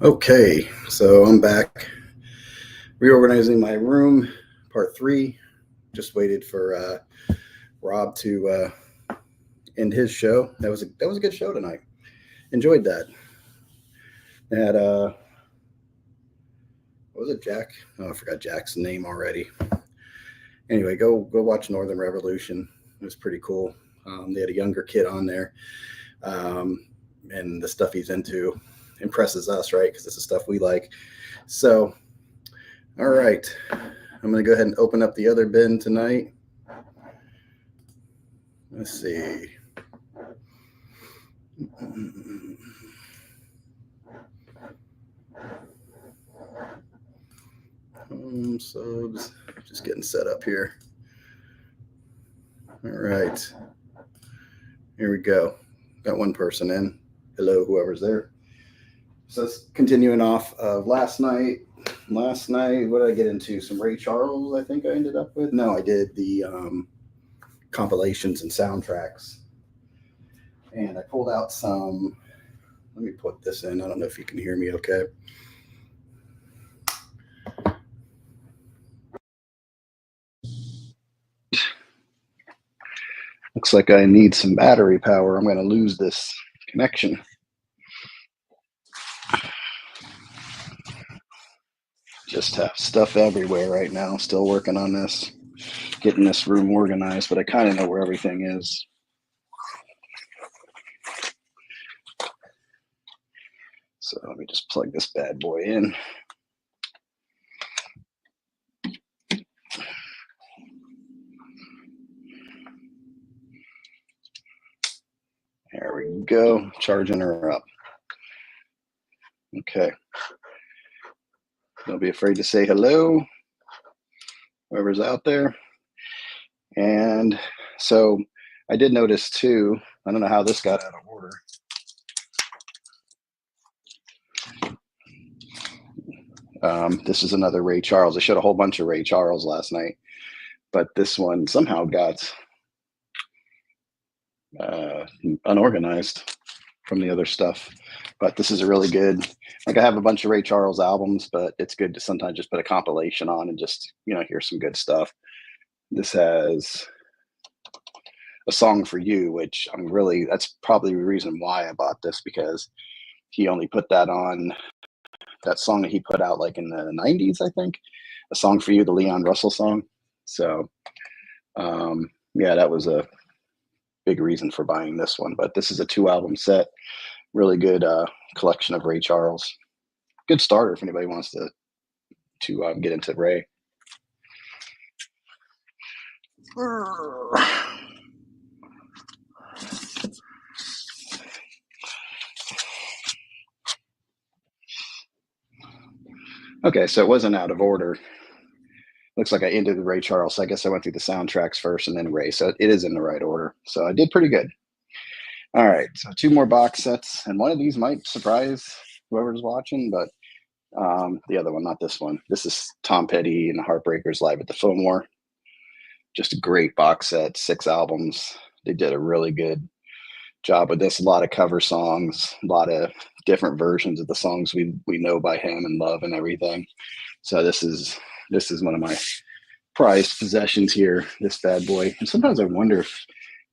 Okay, so I'm back. Reorganizing my room, part 3. Just waited for Rob to end his show. That was a good show tonight. Enjoyed that. Had what was it, Jack? Oh, I forgot Jack's name already. Anyway, go watch Northern Revolution. It was pretty cool. They had a younger kid on there, and the stuff he's into impresses us, right? Because it's the stuff we like. So, all right. I'm going to go ahead and open up the other bin tonight. Let's see. Home subs. Just getting set up here. All right. Here we go. Got one person in. Hello, whoever's there. So it's continuing off of last night. Last night, what did I get into? Some Ray Charles, I think I ended up with. No, I did the compilations and soundtracks. And I pulled out some. Let me put this in. I don't know if you can hear me okay. Looks like I need some battery power. I'm going to lose this connection. Just have stuff everywhere right now. Still working on this, getting this room organized, but I kind of know where everything is. So let me just plug this bad boy in. There we go, charging her up. Okay. Don't be afraid to say hello, whoever's out there. And so I did notice too, I don't know how this got out of order. This is another Ray Charles. I showed a whole bunch of Ray Charles last night, but this one somehow got unorganized from the other stuff. But this is a really good, like, I have a bunch of Ray Charles albums, but it's good to sometimes just put a compilation on and just, hear some good stuff. This has A Song for You, which that's probably the reason why I bought this, because he only put that on, that song that he put out like in the 90s, I think. A Song for You, the Leon Russell song. So yeah, that was a big reason for buying this one. But this is a 2-album set. Really good collection of Ray Charles. Good starter if anybody wants to get into Ray. Okay, so it wasn't out of order. Looks like I ended the Ray Charles. So I guess I went through the soundtracks first and then Ray. So it is in the right order. So I did pretty good. All right, so 2 more box sets, and one of these might surprise whoever's watching, but the other one, not this one. This is Tom Petty and the Heartbreakers live at the Fillmore. Just a great box set, 6 albums. They did a really good job with this. A lot of cover songs, a lot of different versions of the songs we know by him and love and everything. So this is one of my prized possessions here, this bad boy. And sometimes I wonder if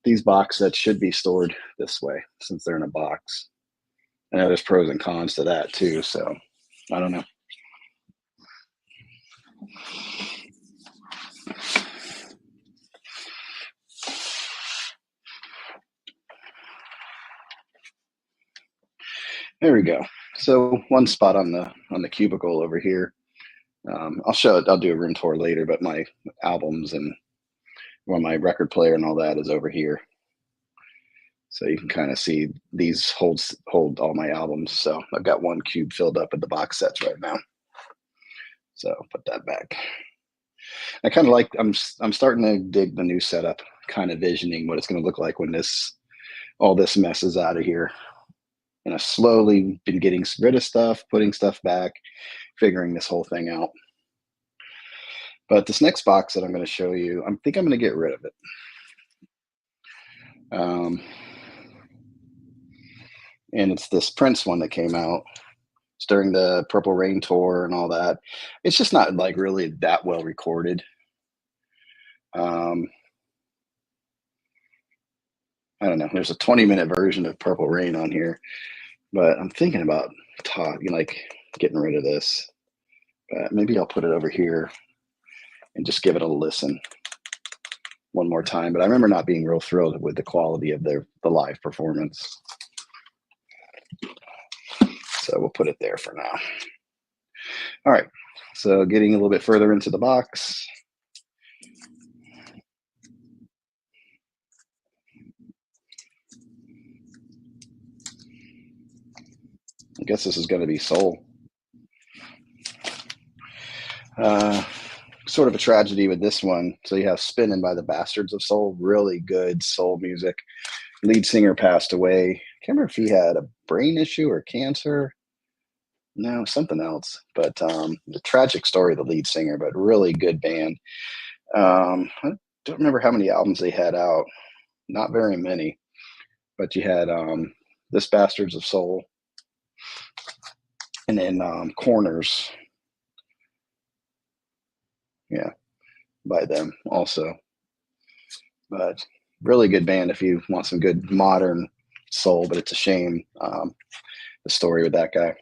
these box sets should be stored this way since they're in a box. I know there's pros and cons to that too, so I don't know. There we go. So one spot on the cubicle over here. I'll show it. I'll do a room tour later, but my albums and my record player and all that is over here. So you can kind of see these hold all my albums. So I've got one cube filled up with the box sets right now. So put that back. I kind of like, I'm starting to dig the new setup, kind of visioning what it's going to look like when all this mess is out of here. And I've slowly been getting rid of stuff, putting stuff back, figuring this whole thing out. But this next box that I'm going to show you, I think I'm going to get rid of it. And it's this Prince one that came out. It's during the Purple Rain tour and all that. It's just not like really that well recorded. Um, I don't know. There's a 20-minute version of Purple Rain on here, but I'm thinking about like getting rid of this. Maybe I'll put it over here and just give it a listen one more time. But I remember not being real thrilled with the quality of the live performance. So we'll put it there for now. All right. So getting a little bit further into the box. I guess this is going to be soul. Sort of a tragedy with this one. So you have Spinning by the Bastards of Soul, really good soul music. Lead singer passed away. Can't remember if he had a brain issue or cancer. No, something else. But the tragic story of the lead singer, but really good band. I don't remember how many albums they had out. Not very many. But you had This Bastards of Soul, and then Corners. Yeah, by them also. But really good band if you want some good modern soul. But it's a shame the story with that guy.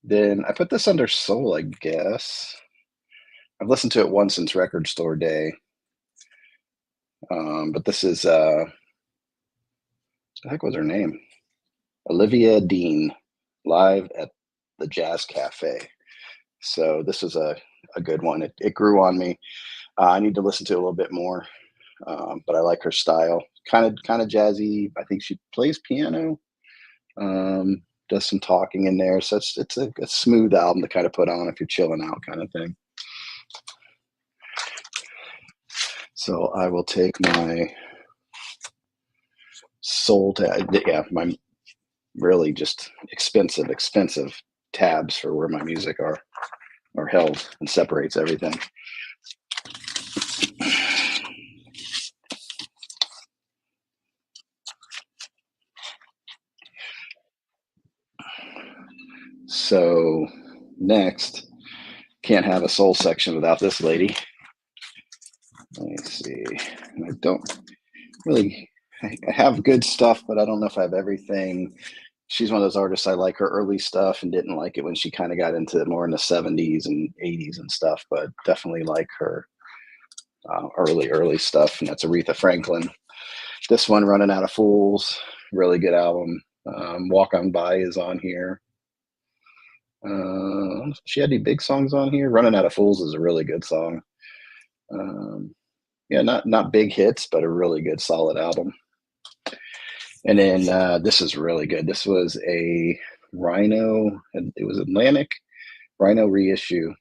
Then I put this under soul, I guess. I've listened to it once since Record Store Day. But this is what the heck was her name? Olivia Dean, live at the Jazz Cafe. So this was a good one. It grew on me. I need to listen to it a little bit more. But I like her style. Kind of jazzy. I think she plays piano. Does some talking in there. So it's a smooth album to kind of put on if you're chilling out, kind of thing. So I will take my soul my really just expensive tabs for where my music are held and separates everything. So next, can't have a soul section without this lady. Let me see. I don't really, I have good stuff, but I don't know if I have everything. She's one of those artists. I like her early stuff and didn't like it when she kind of got into it more in the 70s and 80s and stuff, but definitely like her early stuff. And that's Aretha Franklin. This one, Running Out of Fools, really good album. Walk On By is on here. She had any big songs on here. Running Out of Fools is a really good song. Yeah, not big hits, but a really good solid album. And then this is really good. This was a Rhino, it was Atlantic Rhino reissue,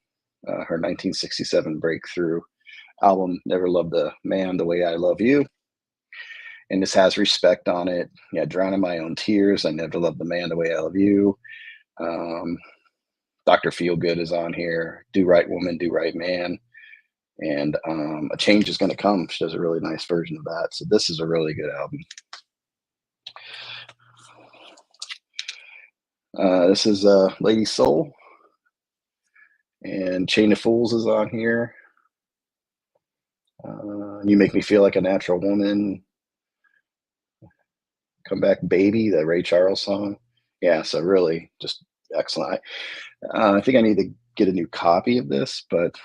her 1967 breakthrough album, Never Loved a Man the Way I Love You. And this has Respect on it. Yeah, Drowning My Own Tears, I Never Loved the Man the Way I Love You. Dr. Feelgood is on here. Do Right Woman, Do Right Man. And A Change Is Gonna Come. She does a really nice version of that. So this is a really good album. This is Lady Soul. And Chain of Fools is on here. You Make Me Feel Like a Natural Woman. Come Back Baby, the Ray Charles song. Yeah, so really just excellent. I think I need to get a new copy of this, but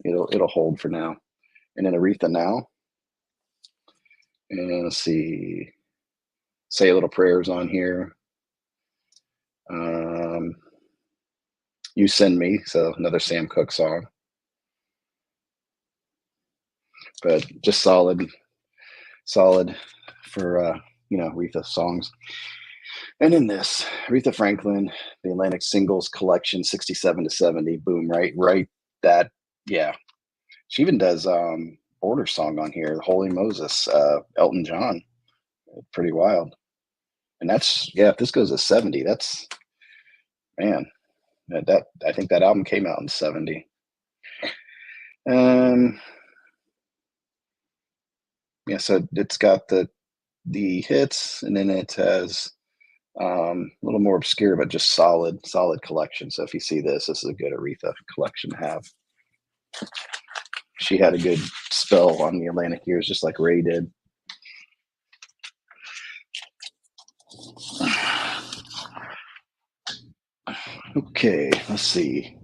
it'll hold for now. And then Aretha Now. And let's see. Say a Little Prayers on here. You Send Me, so another Sam Cooke song. But just solid for Aretha songs. And in this, Aretha Franklin, the Atlantic Singles Collection, 67 to 70. Boom, right. That, yeah. She even does Border Song on here, Holy Moses, Elton John. Pretty wild. And that's, yeah, if this goes to 70, that's, man, that I think that album came out in 70. Yeah, so it's got the the hits, and then it has a little more obscure, but just solid collection. So if you see this, this is a good Aretha collection to have. She had a good spell on the Atlantic years, just like Ray did. Okay, let's see.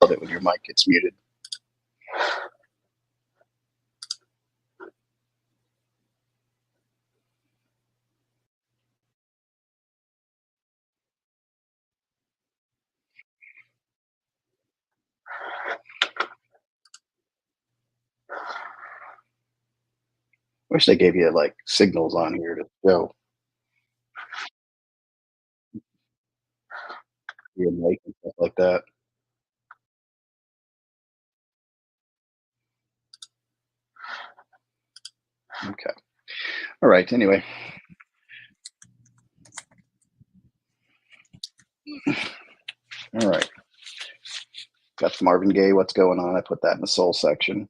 Love it when your mic gets muted. Wish they gave you like signals on here to show your mic and stuff like that. Okay. All right. Anyway, all right. Got Marvin Gaye. What's going on? I put that in the soul section.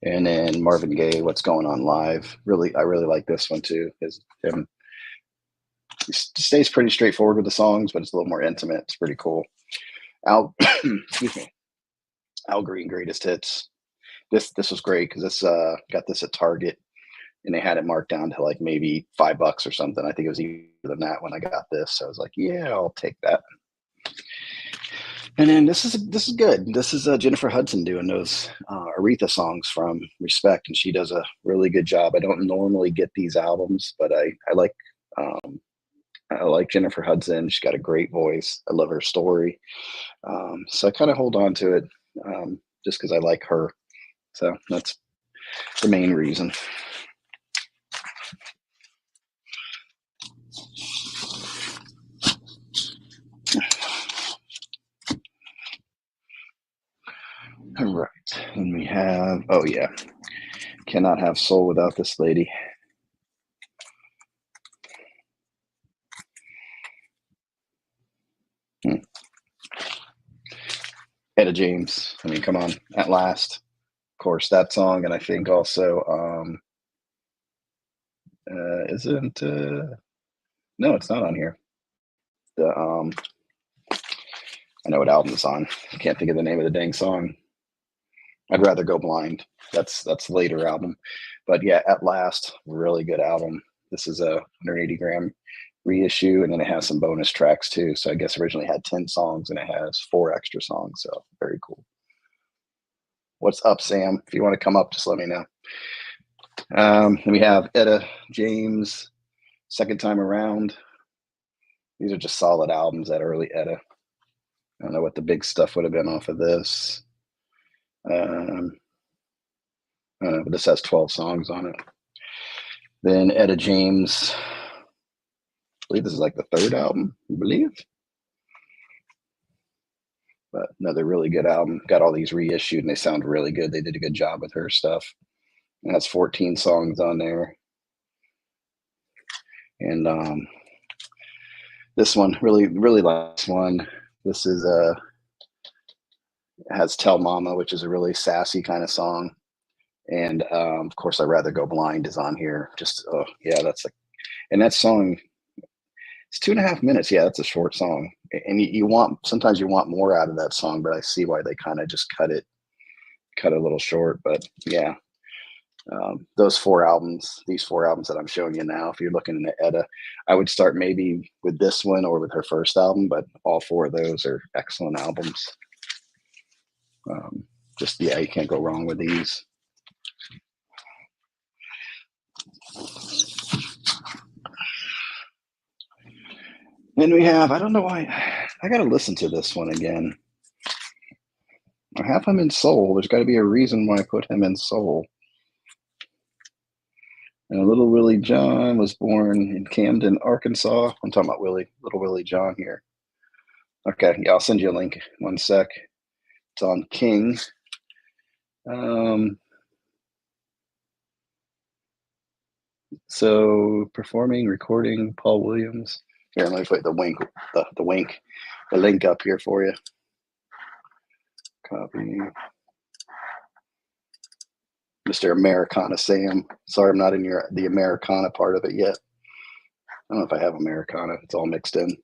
And then Marvin Gaye, What's Going On Live. Really, I really like this one too. Him, he stays pretty straightforward with the songs, but it's a little more intimate. It's pretty cool. Al, excuse me, Al Green Greatest Hits. This was great because this got this at Target, and they had it marked down to like maybe $5 or something. I think it was even than that when I got this. So I was like, yeah, I'll take that. And then this is good. This is Jennifer Hudson doing those Aretha songs from Respect, and she does a really good job. I don't normally get these albums, but um, I like Jennifer Hudson. She's got a great voice. I love her story, so I kind of hold on to it just because I like her. So that's the main reason. All right, and we have oh yeah, cannot have soul without this lady. Hmm. Etta James. I mean, come on, At Last. Of course, that song, and I think also isn't no, it's not on here. The I know what album it's on. I can't think of the name of the dang song. I'd rather go blind. That's later album, but yeah, At Last, really good album. This is a 180 gram reissue, and then it has some bonus tracks too. So I guess originally had 10 songs, and it has 4 extra songs. So very cool. What's up, Sam? If you want to come up, just let me know. And we have Etta James, Second Time Around. These are just solid albums, that early Etta. I don't know what the big stuff would have been off of this. Um, I don't know, but this has 12 songs on it. Then Etta James, I believe this is like the third album, I believe. But another really good album. Got all these reissued and they sound really good. They did a good job with her stuff. And that's 14 songs on there. And this one, really last one. This is has Tell Mama, which is a really sassy kind of song. And of course, I'd Rather Go Blind is on here. Just oh yeah, that's like, and that song It's 2.5 minutes. Yeah, that's a short song. And you want sometimes you want more out of that song, but I see why they kind of just cut it a little short. But yeah, these 4 albums that I'm showing you now, if you're looking at Etta, I would start maybe with this one or with her first album, but all 4 of those are excellent albums. Just, yeah, you can't go wrong with these. Then we have, I don't know why, I got to listen to this one again. I have him in soul. There's got to be a reason why I put him in soul. And Little Willie John was born in Camden, Arkansas. I'm talking about Little Willie John here. Okay, yeah, I'll send you a link. One sec. It's on King. So performing, recording, Paul Williams. Here, let me put the link up here for you. Copy. Mr. Americana Sam. Sorry, I'm not in the Americana part of it yet. I don't know if I have Americana. It's all mixed in.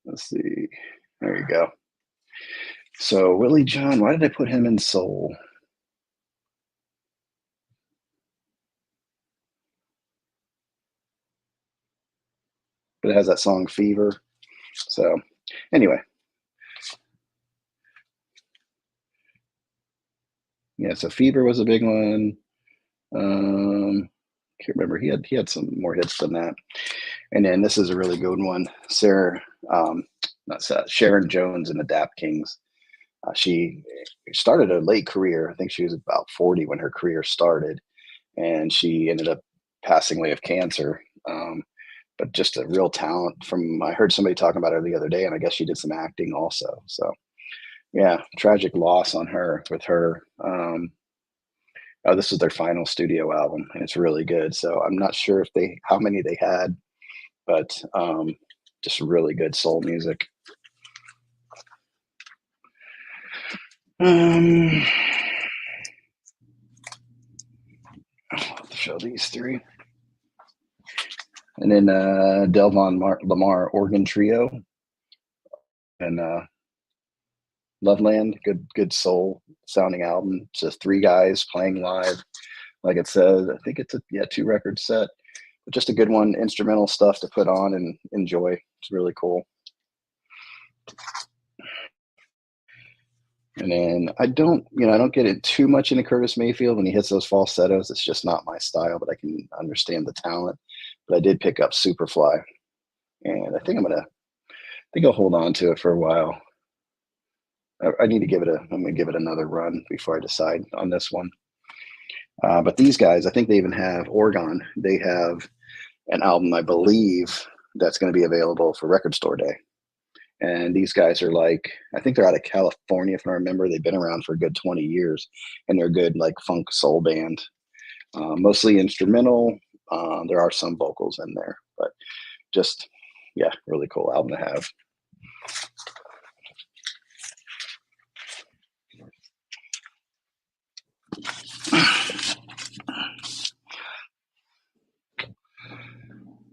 Let's see. There you go. So Willie John, why did I put him in soul? But it has that song Fever. So anyway. Yeah, so Fever was a big one. Can't remember. He had some more hits than that. And then this is a really good one. Sharon Jones and the Dap Kings. She started a late career. I think she was about 40 when her career started, and she ended up passing away of cancer. But just a real talent. I heard somebody talking about her the other day, and I guess she did some acting also. So yeah, tragic loss on her with her. This is their final studio album, and it's really good. So I'm not sure how many they had, but just really good soul music. I'll have to show these 3. And then Delvon Lamar Organ Trio and Loveland, good soul sounding album. It's just 3 guys playing live, like it says. I think it's a 2-record set, but just a good one. Instrumental stuff to put on and enjoy. It's really cool. And then I don't get it too much into Curtis Mayfield when he hits those falsettos. It's just not my style, but I can understand the talent. But I did pick up Superfly, and I think I'll hold on to it for a while. I need to I'm going to give it another run before I decide on this one. But these guys, I think they even have Oregon. They have an album, I believe, that's going to be available for Record Store Day. And these guys are I think they're out of California, if I remember. They've been around for a good 20 years, and they're good, funk soul band. Mostly instrumental. There are some vocals in there, but just, yeah, really cool album to have.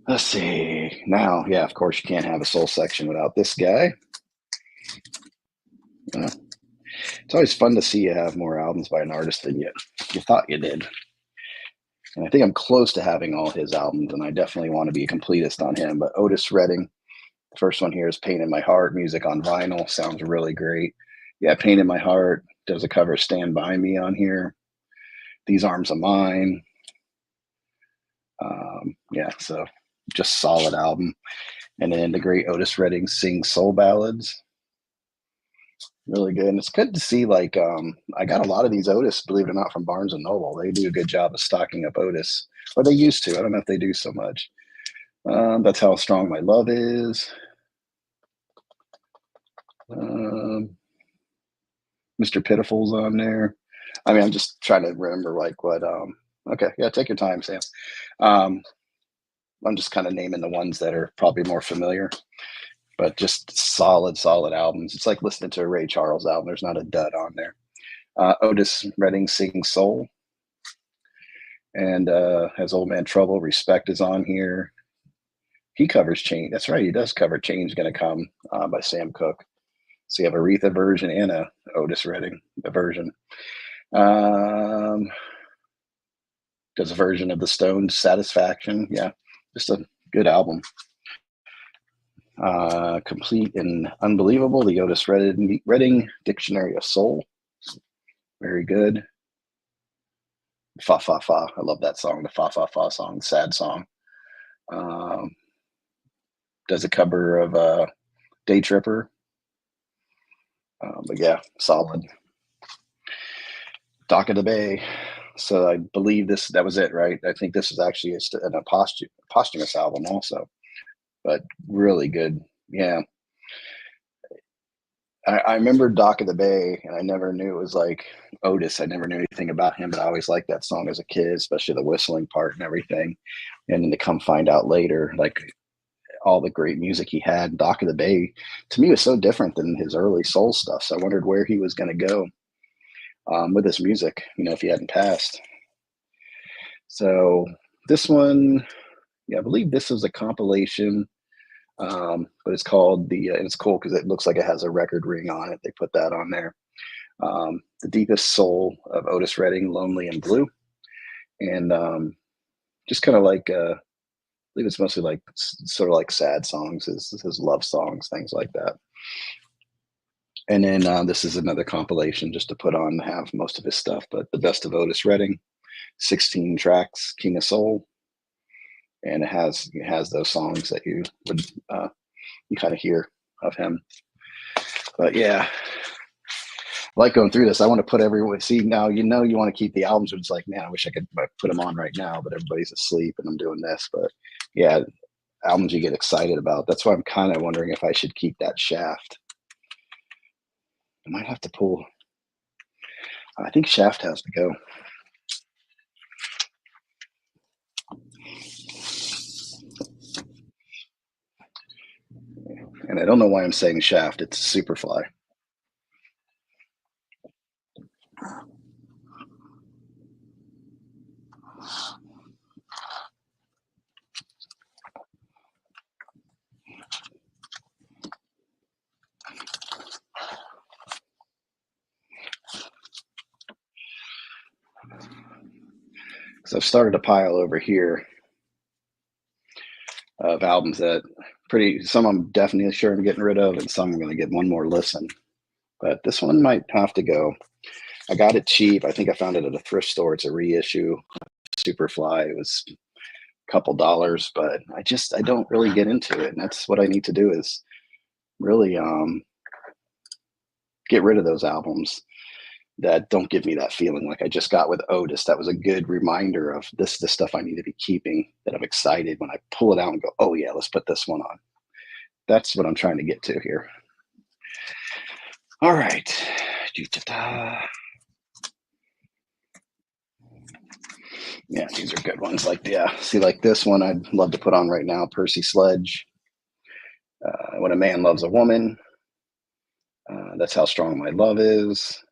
Let's see. Now, yeah, of course, you can't have a soul section without this guy. It's always fun to see you have more albums by an artist than you thought you did. And I think I'm close to having all his albums, and I definitely want to be a completist on him. But Otis Redding, the first one here is Pain in My Heart, music on vinyl. Sounds really great. Yeah, Pain in My Heart does a cover of Stand By Me on here. These Arms of Mine. Yeah, so just solid album. And then the great Otis Redding sings soul ballads. Really good. And it's good to see, I got a lot of these Otis, believe it or not, from Barnes and Noble. They do a good job of stocking up Otis, or they used to. I don't know if they do so much. That's How Strong My Love Is. Mr. Pitiful's on there. I mean, I'm just trying to remember what. Okay, yeah, take your time, Sam. I'm just kind of naming the ones that are probably more familiar, but just solid albums. It's like listening to a Ray Charles album. There's not a dud on there. Otis Redding sings soul, and has Old Man Trouble. Respect is on here. He covers Change. That's right. He does cover Change Gonna Come by Sam Cooke. So you have Aretha version and a Otis Redding version. Does a version of the Stones Satisfaction. Yeah, just a good album. Complete and Unbelievable, the Otis Redding Dictionary of Soul. Very good. Fa Fa Fa. I love that song, the Fa Fa Fa song, sad song. Does a cover of Day Tripper. But yeah, solid. Dock of the Bay. So I believe that was it, right? I think this is actually a posthumous album also, but really good. Yeah. I remember Dock of the Bay, and I never knew it was like Otis. I never knew anything about him, but I always liked that song as a kid, especially the whistling part and everything. And then to come find out later, like all the great music he had, Dock of the Bay, to me was so different than his early soul stuff. So I wondered where he was going to go with his music, if he hadn't passed. So this one, yeah, I believe this was a compilation. But it's called and it's cool because it looks like it has a record ring on it. They put that on there. The Deepest Soul of Otis Redding, Lonely and Blue. And just kind of like, I believe it's mostly like sort of like sad songs, his love songs, things like that. And then this is another compilation just to put on, have most of his stuff, but the best of Otis Redding, 16 tracks, King of Soul. And it has those songs that you would you kind of hear of him. But yeah, I like going through this. I want to put everyone. See, now you want to keep the albums. It's like, man, I wish I could put them on right now, but everybody's asleep and I'm doing this. But yeah, albums you get excited about. That's why I'm kind of wondering if I should keep that Shaft. I might have to pull. I think Shaft has to go. And I don't know why I'm saying Shaft. It's Superfly. So I've started a pile over here of albums that some I'm definitely sure I'm getting rid of, and some I'm going to get one more listen. But this one might have to go. I got it cheap. I think I found it at a thrift store. It's a reissue, Superfly. It was a couple dollars, but I don't really get into it, and that's what I need to do is really get rid of those albums that don't give me that feeling like I just got with Otis. That was a good reminder of the stuff I need to be keeping, that I'm excited when I pull it out and go, oh yeah, let's put this one on. That's what I'm trying to get to here. All right. Yeah, these are good ones. Like this one I'd love to put on right now, Percy Sledge. When a Man Loves a Woman. That's How Strong My Love Is.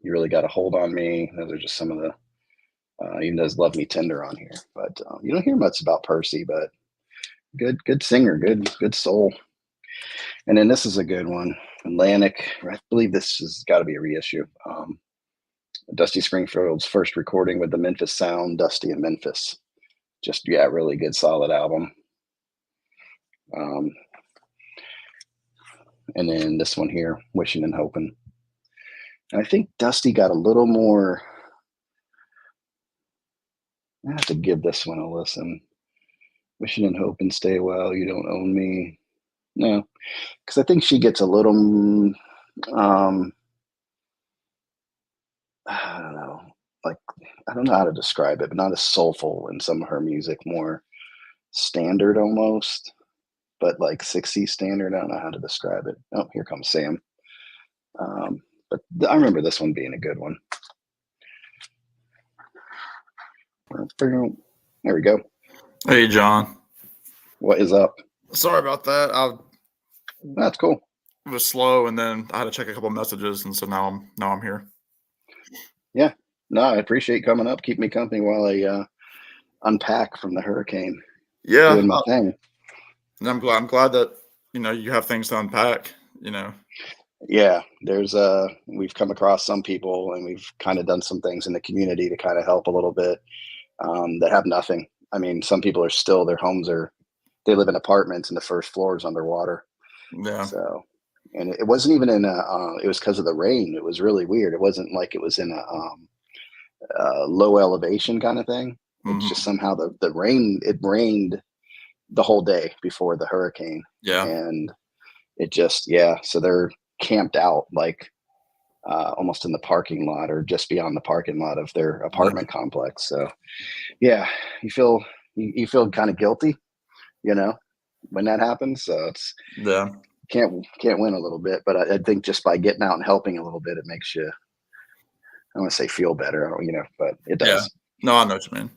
You Really Got a Hold on Me. Those are just some of the, even does Love Me Tender on here. But you don't hear much about Percy, but good singer, good soul. And then this is a good one, Atlantic. I believe this has got to be a reissue. Dusty Springfield's first recording with the Memphis Sound, Dusty in Memphis. Just, yeah, really good, solid album. And then this one here, Wishing and Hoping. And I think Dusty got a little more. I have to give this one a listen. Wishing and Hoping, Stay Well, You Don't Own Me. No, because I think she gets a little, I don't know, like, I don't know how to describe it, but not as soulful in some of her music, more standard almost, but like 60s standard. I don't know how to describe it. Oh, here comes Sam. But I remember this one being a good one. There we go. Hey, John. What is up? Sorry about that. That's cool. It was slow, and then I had to check a couple messages, and so now I'm here. Yeah. No, I appreciate coming up. Keep me company while I unpack from the hurricane. Yeah, doing my thing. and I'm glad that, you have things to unpack, you know? Yeah, there's we've come across some people, and we've kind of done some things in the community to kind of help a little bit, that have nothing. I mean, some people are still, their homes are, they live in apartments and the first floor is underwater. Yeah. So, and it wasn't even in a, it was because of the rain. It was really weird. It wasn't like it was in a low elevation kind of thing. It's just Mhm. somehow the rain, it rained the whole day before the hurricane. Yeah. And it just, yeah. So they're camped out like almost in the parking lot or just beyond the parking lot of their Yeah. apartment complex. So yeah, you feel, you feel kind of guilty, you know, when that happens. So it's, Yeah. can't win a little bit, but I think just by getting out and helping a little bit, it makes you, I want to say feel better, I don't, but it Yeah. does. No, I know what you mean.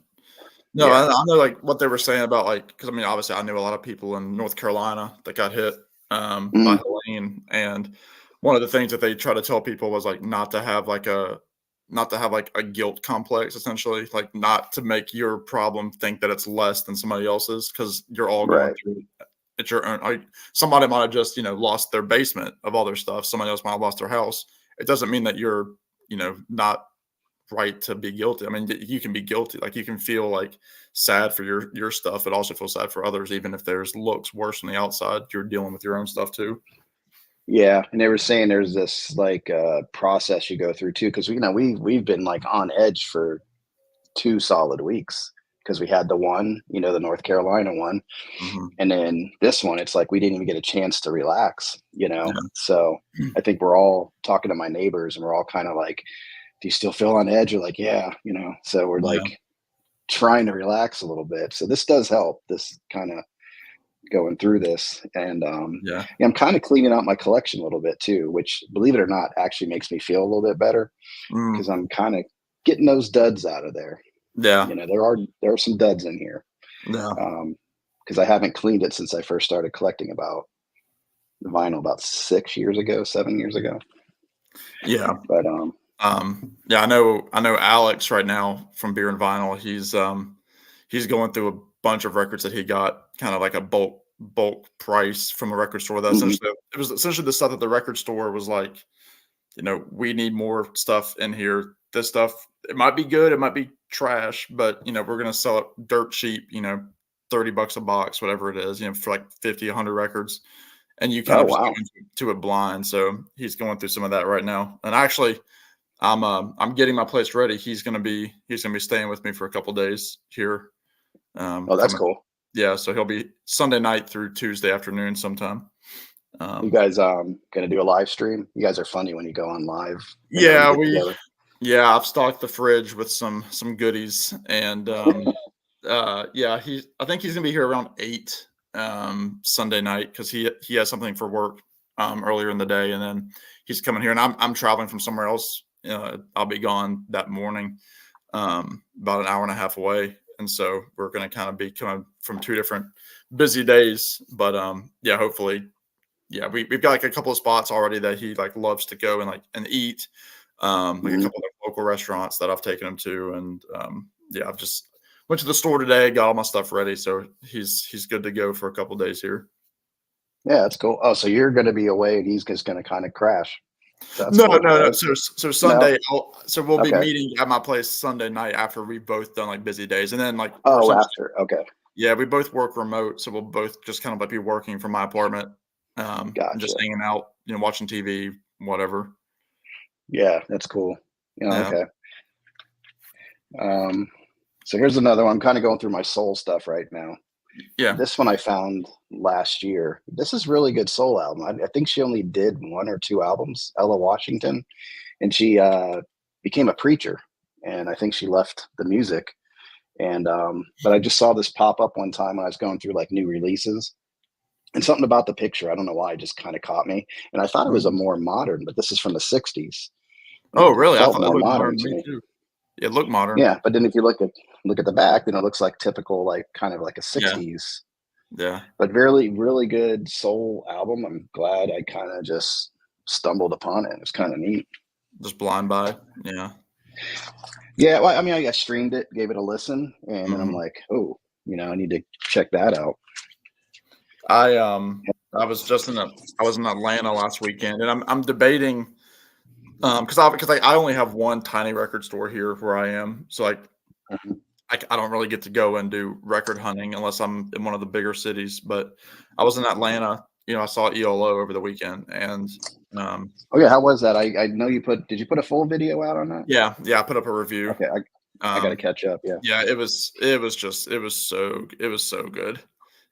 No, Yeah. I know, like, what they were saying about, like, because I mean, obviously, I knew a lot of people in North Carolina that got hit, by Mhm. Helene, and one of the things that they try to tell people was, like, not to have, like, a guilt complex, essentially, like, not to make your problem think that it's less than somebody else's, because 'cause you're all going Right. through it at your own, like, somebody might have just, lost their basement of all their stuff, somebody else might have lost their house. It doesn't mean that you're, not right to be guilty. I mean, you can be guilty. Like, you can feel like sad for your stuff, but also feel sad for others, even if theirs looks worse on the outside. You're dealing with your own stuff too. Yeah, and they were saying there's this like process you go through too, because we've been like on edge for 2 solid weeks because we had the one, the North Carolina one, Hmm. and then this one. It's like we didn't even get a chance to relax. Yeah. So I think we're all talking to my neighbors, and we're all kind of like, "Do you still feel on edge?" Or like, "Yeah." So we're Yeah. like trying to relax a little bit. So this does help. This kind of going through this, and Yeah. yeah, I'm kind of cleaning out my collection a little bit too, which, believe it or not, actually makes me feel a little bit better because Mm. I'm kind of getting those duds out of there. Yeah. There are some duds in here, Yeah. because I haven't cleaned it since I first started collecting about vinyl about 6 years ago, 7 years ago. Yeah. But Yeah, I know Alex right now from Beer and Vinyl. He's going through a bunch of records that he got kind of like a bulk price from a record store. That mhm, essentially it was essentially the stuff that the record store was like, we need more stuff in here. This stuff, it might be good, it might be trash, but we're gonna sell it dirt cheap, $30 a box, whatever it is, for like 50, 100 records. And you kind oh of just go wow, into it blind. So he's going through some of that right now. And actually, I'm getting my place ready. He's gonna be staying with me for a couple days here. oh that's Coming, cool. yeah. So he'll be Sunday night through Tuesday afternoon sometime. You Um, guys gonna do a live stream? You guys are funny when you go on live whenever you yeah, get together. yeah. I've stocked the fridge with some goodies, and yeah, I think he's gonna be here around 8 Sunday night because he has something for work earlier in the day, and then he's coming here, and I'm traveling from somewhere else. I'll be gone that morning, about an hour and a half away, and so we're gonna kind of be coming from two different busy days. But yeah, hopefully, yeah, we've got like a couple of spots already that he like loves to go and eat, like a Mhm. couple of local restaurants that I've taken him to, and yeah, I've just went to the store today, got all my stuff ready, so he's good to go for a couple of days here. Yeah, that's cool. Oh, so you're gonna be away and he's just gonna kinda crash. So that's No, no, cool, no. right? So No? Sunday, so we'll be Okay. meeting at my place Sunday night after we've both done like busy days, and then like we're Oh, essentially, after. Okay. yeah, we both work remote, so we'll both just kind of like be working from my apartment, and just Gotcha. hanging out, watching TV, whatever. Yeah, that's cool. Yeah, Yeah, okay. Um, so here's another one. I'm kinda going through my soul stuff right now. yeah. This one I found last year. This is really good soul album. I think she only did 1 or 2 albums, Ella Washington, and she, became a preacher, and I think she left the music, and, but I just saw this pop up one time when I was going through, like, new releases, and something about the picture, I don't know why, it just kinda caught me, and I thought it was a Mhm. more modern, but this is from the '60s, and Oh, it really? I felt thought it more looked modern modern to to me me. too. It looked modern. Yeah, but then if you look at the back, then it looks like typical, like, kind of like a Yeah, '60s, yeah. but really, really good soul album. I'm glad I kinda just stumbled upon it. It was kinda neat. Just blind buy. Yeah. Yeah, well, I mean, I streamed it, gave it a listen, and then I'm Mhm. like, "Oh." I need to check that out. I was in Atlanta last weekend, and I'm debating because I only have one tiny record store here where I am, so like Mhm. I don't really get to go and do record hunting unless I'm in one of the bigger cities. But I was in Atlanta, I saw ELO over the weekend, and um, Oh yeah, how was that? I know did you put a full video out on that? yeah, I put up a review. Okay, I got to Um, catch up. Yeah, yeah, it was so good.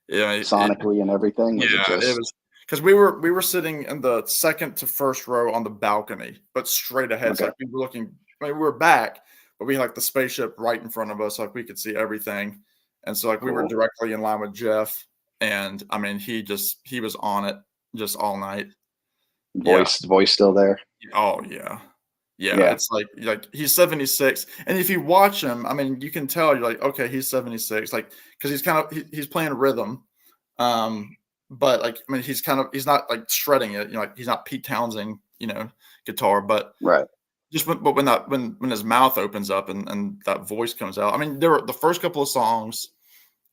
Yeah, sonically and everything. Was it yeah, it just was because we were sitting in the second to first row on the balcony, but straight ahead. So okay? like we were looking, I mean, we were back, but we had like the spaceship right in front of us, like we could see everything. And so like we were Cool. directly in line with Jeff, and I mean he was on it just all night. Yeah. Voice still there? Oh yeah. Yeah. Yeah. It's like he's 76. And if you watch him, I mean, you can tell you're like, okay, he's 76. Like, because he's playing rhythm. Um, but like, I mean, he's not like shredding it, like he's not Pete Townsend, guitar, but Right. just when his mouth opens up and that voice comes out. I mean, there were the first couple of songs.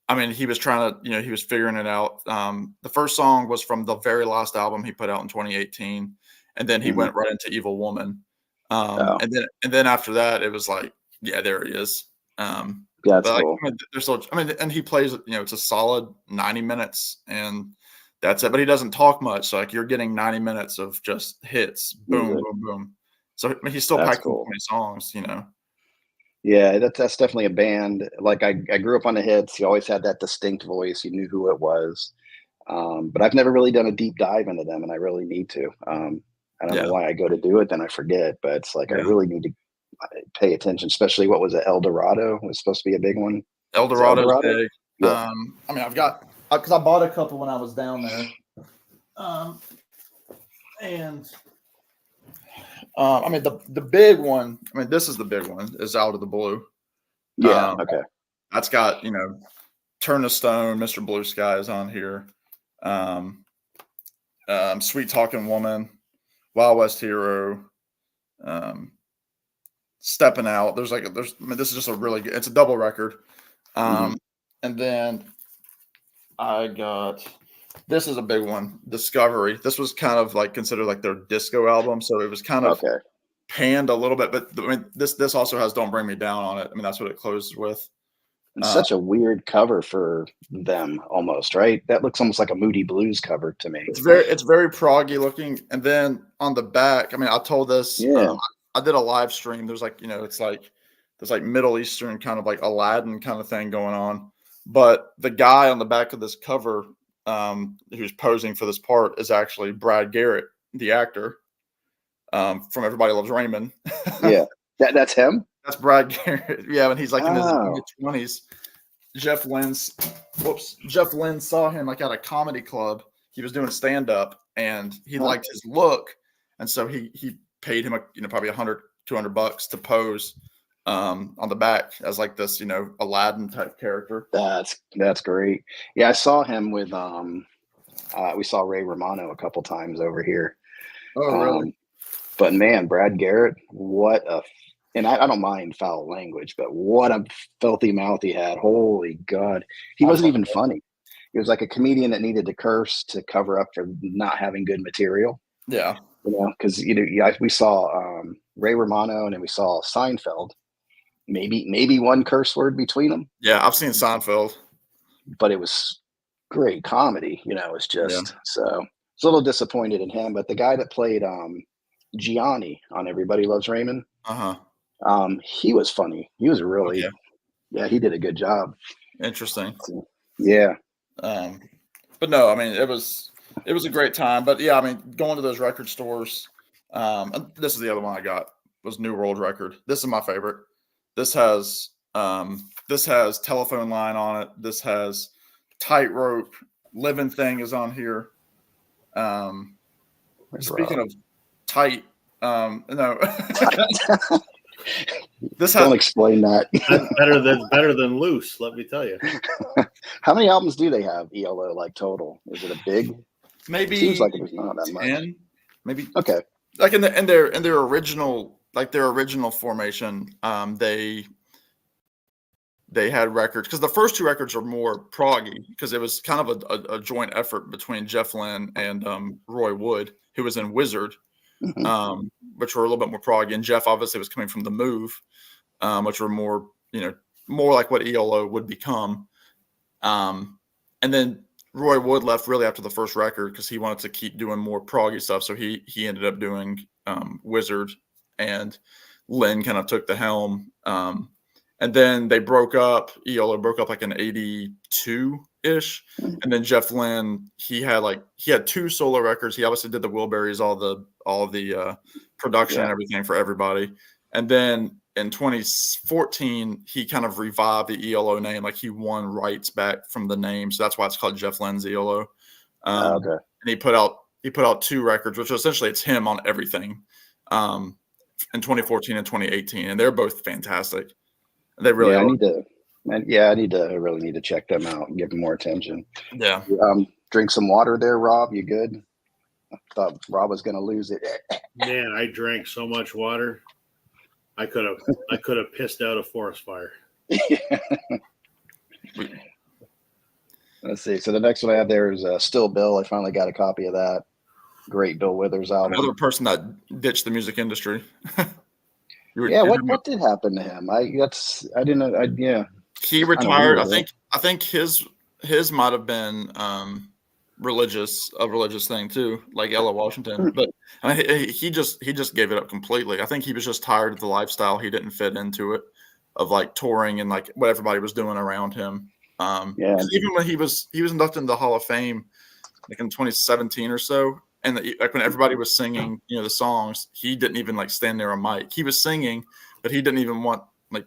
I mean, he was trying to, he was figuring it out. The first song was from the very last album he put out in 2018, and then he Hmm. went right into Evil Woman. Oh, And then after that, it was like, yeah, there he is. that's But like, cool. I mean, there's still, I mean, and he plays, it's a solid 90 minutes, and that's it. But he doesn't talk much, so like you're getting 90 minutes of just hits, boom, Music. boom, boom. So I mean, he's still That's packing cool. 20 songs. Yeah, that's definitely a band. Like I grew up on the hits. He always had that distinct voice. You knew who it was. But I've never really done a deep dive into them, and I really need to. I don't know Yeah, why I go to do it, then I forget. But it's like I yeah. really need to pay attention. Especially what was it? El Dorado was supposed to be a big one. El Is it El Dorado's Dorado? big. Yeah. I mean, I've got because I bought a couple when I was down there. Um, and I mean the big one. I mean, this is the big one. Is Out of the Blue. Yeah. Um, Okay. that's got Turn to Stone, Mr. Blue Sky is on here. Um, Sweet Talking Woman, Wild West Hero, um, Stepping Out. I mean, this is just a really good. It's a double record. Hmm. And then I got this is a big one, Discovery. This was kind of like considered like their disco album, so it was kind of Okay. panned a little bit. But I mean, this also has "Don't Bring Me Down" on it. I mean, that's what it closes with. It's Uh, such a weird cover for them, almost, right? That looks almost like a Moody Blues cover to me. it's very proggy looking. And then on the back, I mean, I told this. Yeah. I did a live stream. There's like it's like there's like Middle Eastern kind of like Aladdin kind of thing going on. But the guy on the back of this cover, who's posing for this part, is actually Brad Garrett, the actor from Everybody Loves Raymond. Yeah. That's him? That's Brad Garrett. Yeah, and he's like in his Oh. mid-20s. Jeff Jeff Lynne saw him like at a comedy club. He was doing stand-up, and he Huh. liked his look, and so he paid him probably $100-$200 to pose on the back as like this Aladdin type character. That's great. Yeah, I saw him with we saw Ray Romano a couple times over here. Oh, really? Um, but man, Brad Garrett, and I don't mind foul language, but what a filthy mouth he had. Holy God. He I wasn't love even it. funny. He was like a comedian that needed to curse to cover up for not having good material. Yeah, Because yeah, we saw Ray Romano and then we saw Seinfeld. Maybe one curse word between them, yeah. I've seen Seinfeld. but it was great comedy. It's Yeah. just so it's a little disappointed in him. But the guy that played Gianni on Everybody Loves Raymond, Uh huh. he was funny. He was Okay. really, yeah, he did a good job. Interesting. So, yeah. Um, but no, I mean it was a great time. But yeah, I mean going to those record stores. And this is the other one I got was New World Record. This is my favorite. This has Telephone Line on it. This has Tightrope. Living Thing is on here. Um, Where's speaking Rob? of tight, no, this Don't has explain that. Better than loose. Let me tell you. How many albums do they have? ELO like total? Is it a big? Seems maybe like there's not that much. 10, maybe Okay. like in their original formation. they had records because the first two records are more proggy because it was kind of a joint effort between Jeff Lynne and Roy Wood, who was in Wizard, which were a little bit more proggy. And Jeff obviously was coming from The Move, which were more, more like what ELO would become. And then Roy Wood left really after the first record because he wanted to keep doing more proggy stuff. So he ended up doing Wizard, and Lynn kind of took the helm. And then they broke up. ELO broke up like in 82-ish. And then Jeff Lynne, he had two solo records. He obviously did the Wilburys, all the production and everything for everybody. And then in 2014, he kind of revived the ELO name. Like he won rights back from the name. So that's why it's called Jeff Lynne's ELO. And he put out two records, which essentially it's him on everything, in 2014 and 2018. And they're both fantastic. They really I need to really check them out and give them more attention. Yeah. Drink some water there, Rob. You good? I thought Rob was going to lose it. Man, I drank so much water. I could have pissed out a forest fire. Let's see. So the next one I have there is Still Bill. I finally got a copy of that. Great Bill Withers album. Another person that ditched the music industry. What did happen to him? I didn't know. He retired. I think his might have been a religious thing too, like Ella Washington. But I mean, he just gave it up completely. I think he was just tired of the lifestyle. He didn't fit into it, of like touring and like what everybody was doing around him. Even when he was inducted into the Hall of Fame, like in 2017 or so. And like when everybody was singing, the songs, he didn't even like stand there on mic. He was singing, but he didn't even want, like,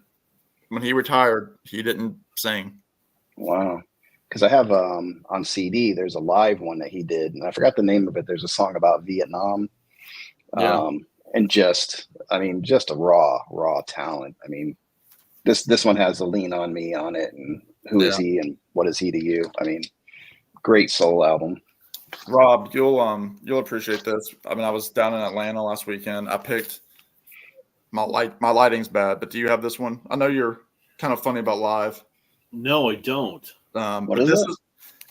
when he retired, he didn't sing. Wow. Because I have on CD, there's a live one that he did, and I forgot the name of it. There's a song about Vietnam, and just a raw talent. I mean, this one has the Lean on Me on it, and who is he and what is he to you? I mean, great soul album. Rob, you'll appreciate this. I mean, I was down in Atlanta last weekend. I picked my lighting's bad, but do you have this one? I know you're kind of funny about live. No, I don't. What is it?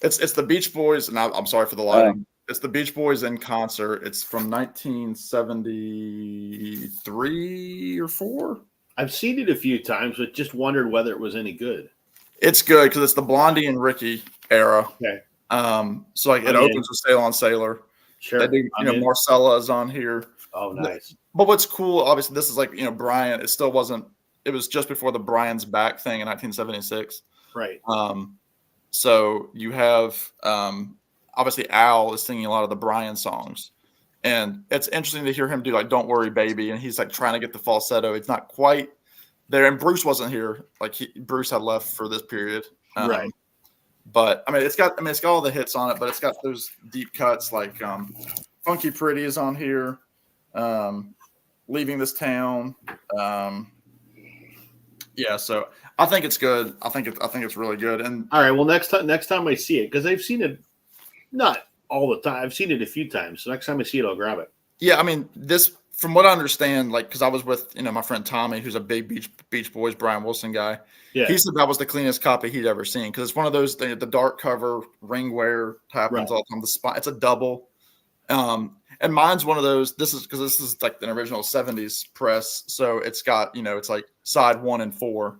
It's the Beach Boys, and I'm sorry for the lighting. It's the Beach Boys in concert. It's from 1973 or 4. I've seen it a few times, but just wondered whether it was any good. It's good because it's the Blondie and Ricky era. Okay. So like it opens with Sail on Sailor. Sure. They do, Marcella is on here. Oh, nice. But what's cool, obviously, this is like, Brian. It still wasn't. It was just before the Brian's Back thing in 1976. Right. So you have obviously Al is singing a lot of the Brian songs, and it's interesting to hear him do like "Don't Worry, Baby," and he's like trying to get the falsetto. It's not quite there, and Bruce wasn't here. Like Bruce had left for this period. Right. But it's got all the hits on it, but it's got those deep cuts like "Funky Pretty" is on here, "Leaving This Town." So I think it's good. I think it's really good. And all right, well, next time I see it, because I've seen it not all the time. I've seen it a few times. So next time I see it, I'll grab it. Yeah, I mean, this, from what I understand, like, because I was with my friend Tommy, who's a big Beach Boys Brian Wilson guy. Yeah, he said that was the cleanest copy he'd ever seen because it's one of those the dark cover ring wear happens all the time. The spine, it's a double. And mine's one of those. This is like an original 70s press, so it's got it's like side 1 and 4.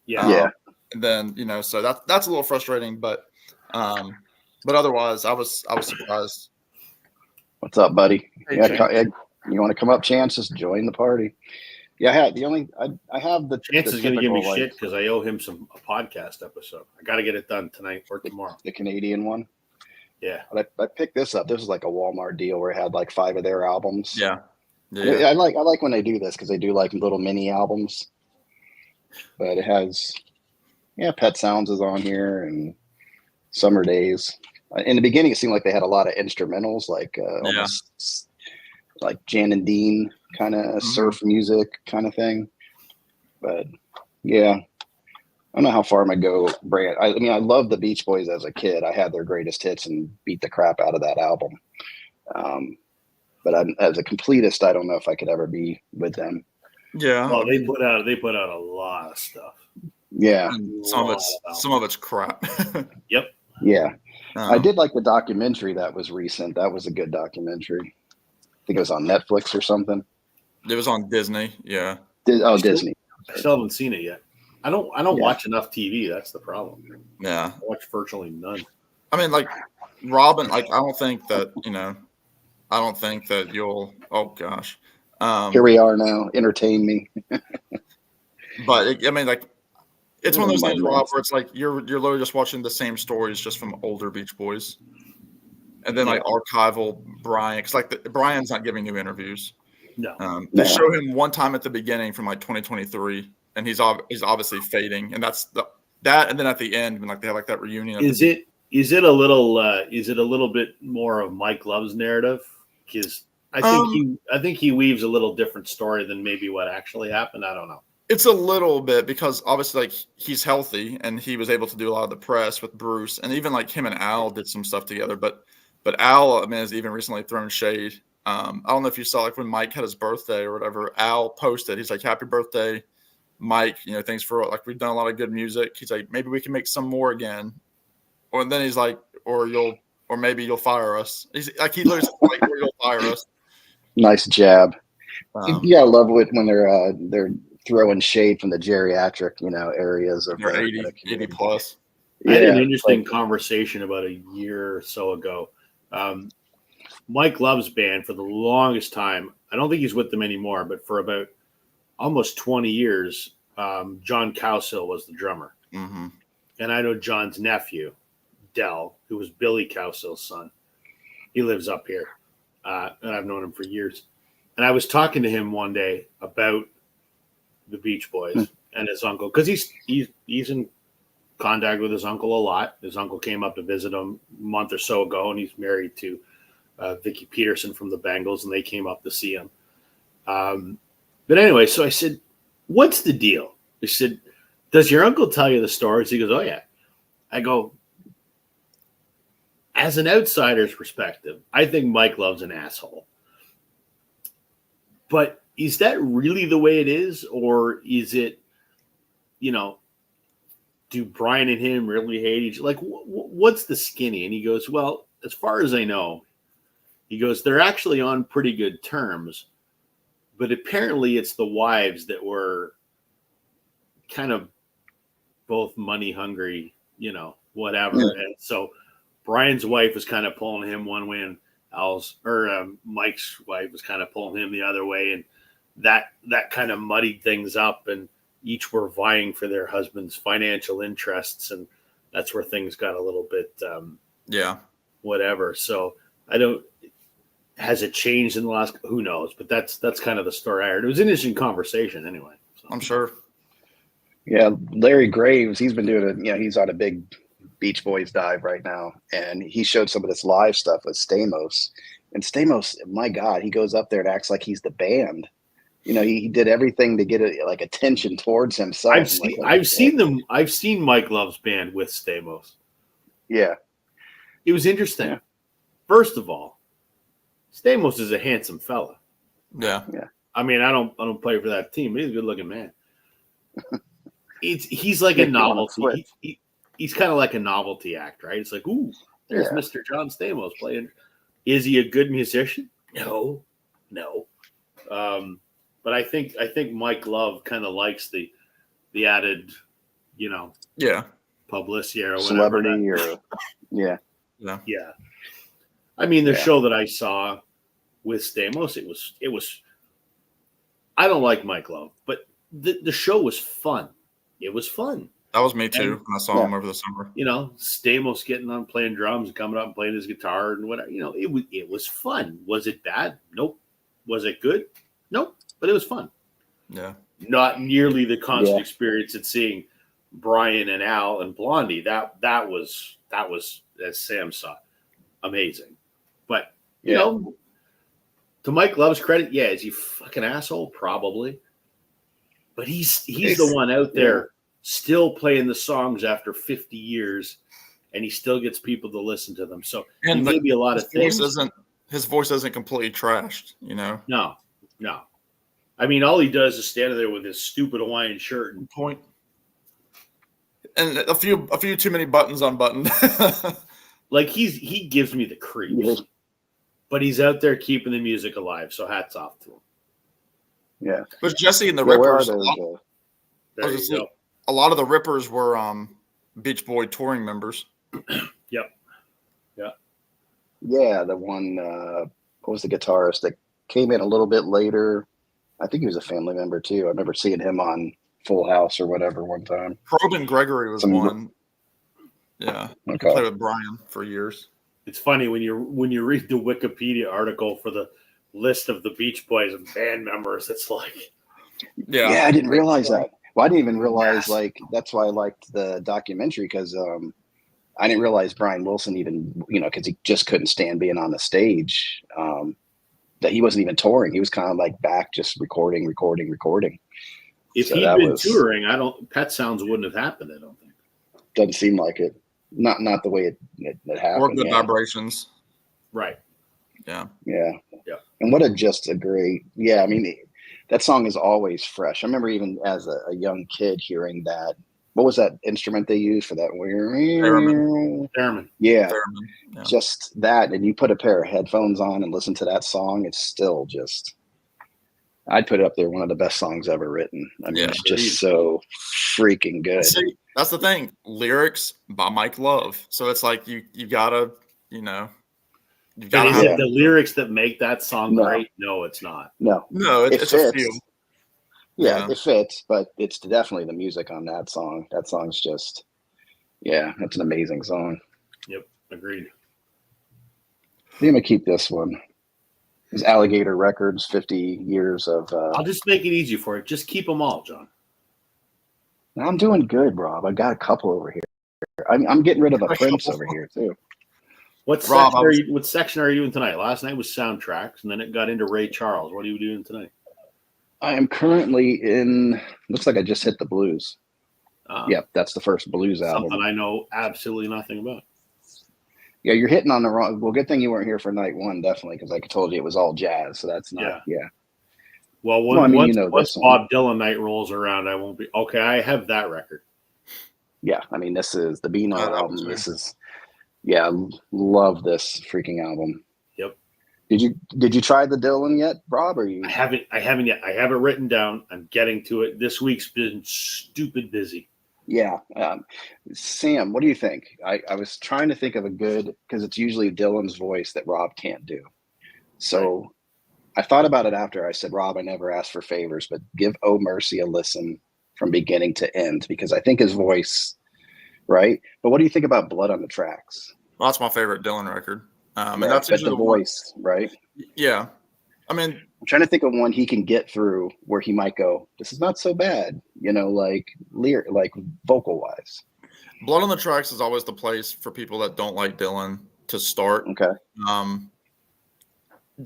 Yeah. And then so that's a little frustrating, but otherwise I was surprised. What's up, buddy? Hey, you want to come up, Chance? Just join the party. Yeah, I have the Chance is going to give me like, shit because I owe him a podcast episode. I got to get it done tonight or tomorrow. The Canadian one. Yeah, I picked this up. This was like a Walmart deal where it had like 5 of their albums. Yeah. I like when they do this because they do like little mini albums. But it has, Pet Sounds is on here and Summer Days. In the beginning, it seemed like they had a lot of instrumentals, like almost like Jan and Dean kind of surf music kind of thing. But I don't know how far I'm gonna go. Brand. I mean, I loved the Beach Boys as a kid. I had their greatest hits and beat the crap out of that album. But as a completist, I don't know if I could ever be with them. Yeah. Well, they put out a lot of stuff. Yeah. And some of it's crap. Yep. Yeah. I Um, did like the documentary that was recent. That was a good documentary. I think it was on Netflix or something. it was on Disney. Yeah. Disney. I still haven't seen it yet. I don't watch enough TV. That's the problem. Yeah. I watch virtually none. I mean, like Robin, like I don't think that you'll. Oh gosh. Here we are now. Entertain me. But I mean, like it's one of those My things, Rob, lens. where it's like you're literally just watching the same stories just from older Beach Boys, and then like archival Brian, because like Brian's not giving new interviews. No. They No. show him one time at the beginning from like 2023, and he's obviously fading, and that's that, and then at the end when like they have like that reunion. Is it a little bit more of Mike Love's narrative? Because I think he weaves a little different story than maybe what actually happened. I don't know. It's a little bit because obviously like he's healthy and he was able to do a lot of the press with Bruce, and even like him and Al did some stuff together. But Al, I mean, has even recently thrown shade. I don't know if you saw like when Mike had his birthday or whatever. Al posted, he's like, "Happy birthday, Mike! You know, thanks for like we've done a lot of good music." He's like, "Maybe we can make some more again." Or then he's like, "Or maybe you'll fire us." He's like, he literally like, "Or you'll fire us." Nice jab. Yeah, I love it when they're throwing shade from the geriatric, areas of they're the 80 plus. I had an interesting conversation about a year or so ago. Mike Love's band for the longest time, I don't think he's with them anymore, but for about almost 20 years, John Cowsill was the drummer. Mm-hmm. And I know John's nephew, Del, who was Billy Cowsill's son. He lives up here, and I've known him for years. And I was talking to him one day about the Beach Boys and his uncle, because he's in contact with his uncle a lot. His uncle came up to visit him a month or so ago, and he's married to Vicky Peterson from the Bengals, and they came up to see him. But anyway, so I said, "What's the deal?" I said, "Does your uncle tell you the stories?" He goes, "Oh yeah." I go, as an outsider's perspective, I think Mike Love's an asshole. But is that really the way it is? Or is it, do Brian and him really hate each other? Like, what's the skinny? And he goes, "Well, as far as I know," he goes, "they're actually on pretty good terms. But apparently it's the wives that were kind of both money hungry, whatever." Yeah. And so Brian's wife was kind of pulling him one way, and Mike's wife was kind of pulling him the other way. And that kind of muddied things up, and each were vying for their husband's financial interests. And that's where things got a little bit, whatever. So has it changed in the last, who knows, but that's kind of the story I heard. It was an interesting conversation anyway. So. I'm sure. Yeah. Larry Graves, he's been doing he's on a big Beach Boys dive right now. And he showed some of this live stuff with Stamos. And Stamos, my God, he goes up there and acts like he's the band. He did everything to get attention towards himself. I've seen Mike Love's band with Stamos. Yeah. It was interesting. Yeah. First of all, Stamos is a handsome fella. Yeah. Yeah. I mean, I don't play for that team, but he's a good looking man. He's like a novelty. He's kind of like a novelty act, right? It's like, ooh, there's Mr. John Stamos playing. Is he a good musician? No. But I think Mike Love kind of likes the added, publicity or whatever. Celebrity or yeah. I mean, the show that I saw with Stamos, it was. I don't like Mike Love, but the show was fun. It was fun. That was me too. When I saw him over the summer. Stamos getting on playing drums, coming up and playing his guitar and whatever. It was fun. Was it bad? Nope. Was it good? Nope. But it was fun. Yeah. Not nearly the constant experience at seeing Brian and Al and Blondie. That was as Sam saw, amazing. But to Mike Love's credit, is he a fucking asshole? Probably. But he's the one out there still playing the songs after 50 years, and he still gets people to listen to them. So and maybe a lot of things. His voice isn't completely trashed, No. I mean, all he does is stand there with his stupid Hawaiian shirt and point. and a few too many buttons unbuttoned. Like he gives me the creeps, Yeah. but he's out there keeping the music alive. So hats off to him. Yeah. But Jesse and the Yeah, where are Rippers, those? There you go. a lot of the Rippers were Beach Boy touring members. Yep. Yeah, the one. What was the guitarist that came in a little bit later? I think he was a family member too. I remember seeing him on Full House or whatever one time. Probin Gregory was one. Yeah, he Okay. played with Brian for years. It's funny when you read the Wikipedia article for the list of the Beach Boys and band members. It's like, Yeah, I didn't realize that. Well, I didn't even realize Yes. that's why I liked the documentary because I didn't realize Brian Wilson even because he just couldn't stand being on the stage. That he wasn't even touring. He was kind of like back just recording. if So he'd that been touring, Pet Sounds wouldn't have happened. I don't think. doesn't seem like it. Not the way it happened. Or Good yeah. Vibrations. Right. Yeah. Yeah. Yeah. And what a great, yeah. I mean, that song is always fresh. I remember even as a young kid hearing that. What was that instrument they used for that? Theremin. Yeah. Theremin, yeah. Just that. And you put a pair of headphones on and listen to that song. It's still just, I'd put it up there. One of the best songs ever written. I mean, Yeah. it's just so freaking good. See, that's the thing. Lyrics by Mike Love. So it's like you gotta, you've got But to is have it the lyrics that make that song No. great? No, it's not. No, it's a fits. few. Yeah, it fits, but it's definitely the music on that song. That song's just, that's an amazing song. Yep, agreed. I'm gonna keep this one. It's Alligator Records, 50 years of. I'll just make it easy for you. Just keep them all, John. I'm doing good, Rob. I got a couple over here. I'm getting rid of a Prince over here too. What section are you doing tonight? Last night was soundtracks, and then it got into Ray Charles. What are you doing tonight? I am currently in. Looks like I just hit the blues. Yep, that's the first blues album. Something I know absolutely nothing about. Yeah, you're hitting on the wrong. Well, good thing you weren't here for night one, definitely, because like I told you, it was all jazz. So that's not. Yeah. Well, once Bob Dylan night rolls around, I won't be okay. I have that record. Yeah, I mean, this is the Beano album. Too. This is, love this freaking album. Yep. Did you try the Dylan yet, Rob? Or you? I haven't yet. I have it written down. I'm getting to it. This week's been stupid busy. Yeah. Sam, what do you think? I was trying to think of a good, because it's usually Dylan's voice that Rob can't do. So right. I thought about it after. I said, Rob, I never asked for favors, but give Oh Mercy a listen from beginning to end, because I think his voice, right? But what do you think about Blood on the Tracks? Well, that's my favorite Dylan record. And right, that's the voice, right? Yeah. I mean, I'm trying to think of one he can get through where he might go, this is not so bad, like vocal wise. Blood on the Tracks is always the place for people that don't like Dylan to start. Okay.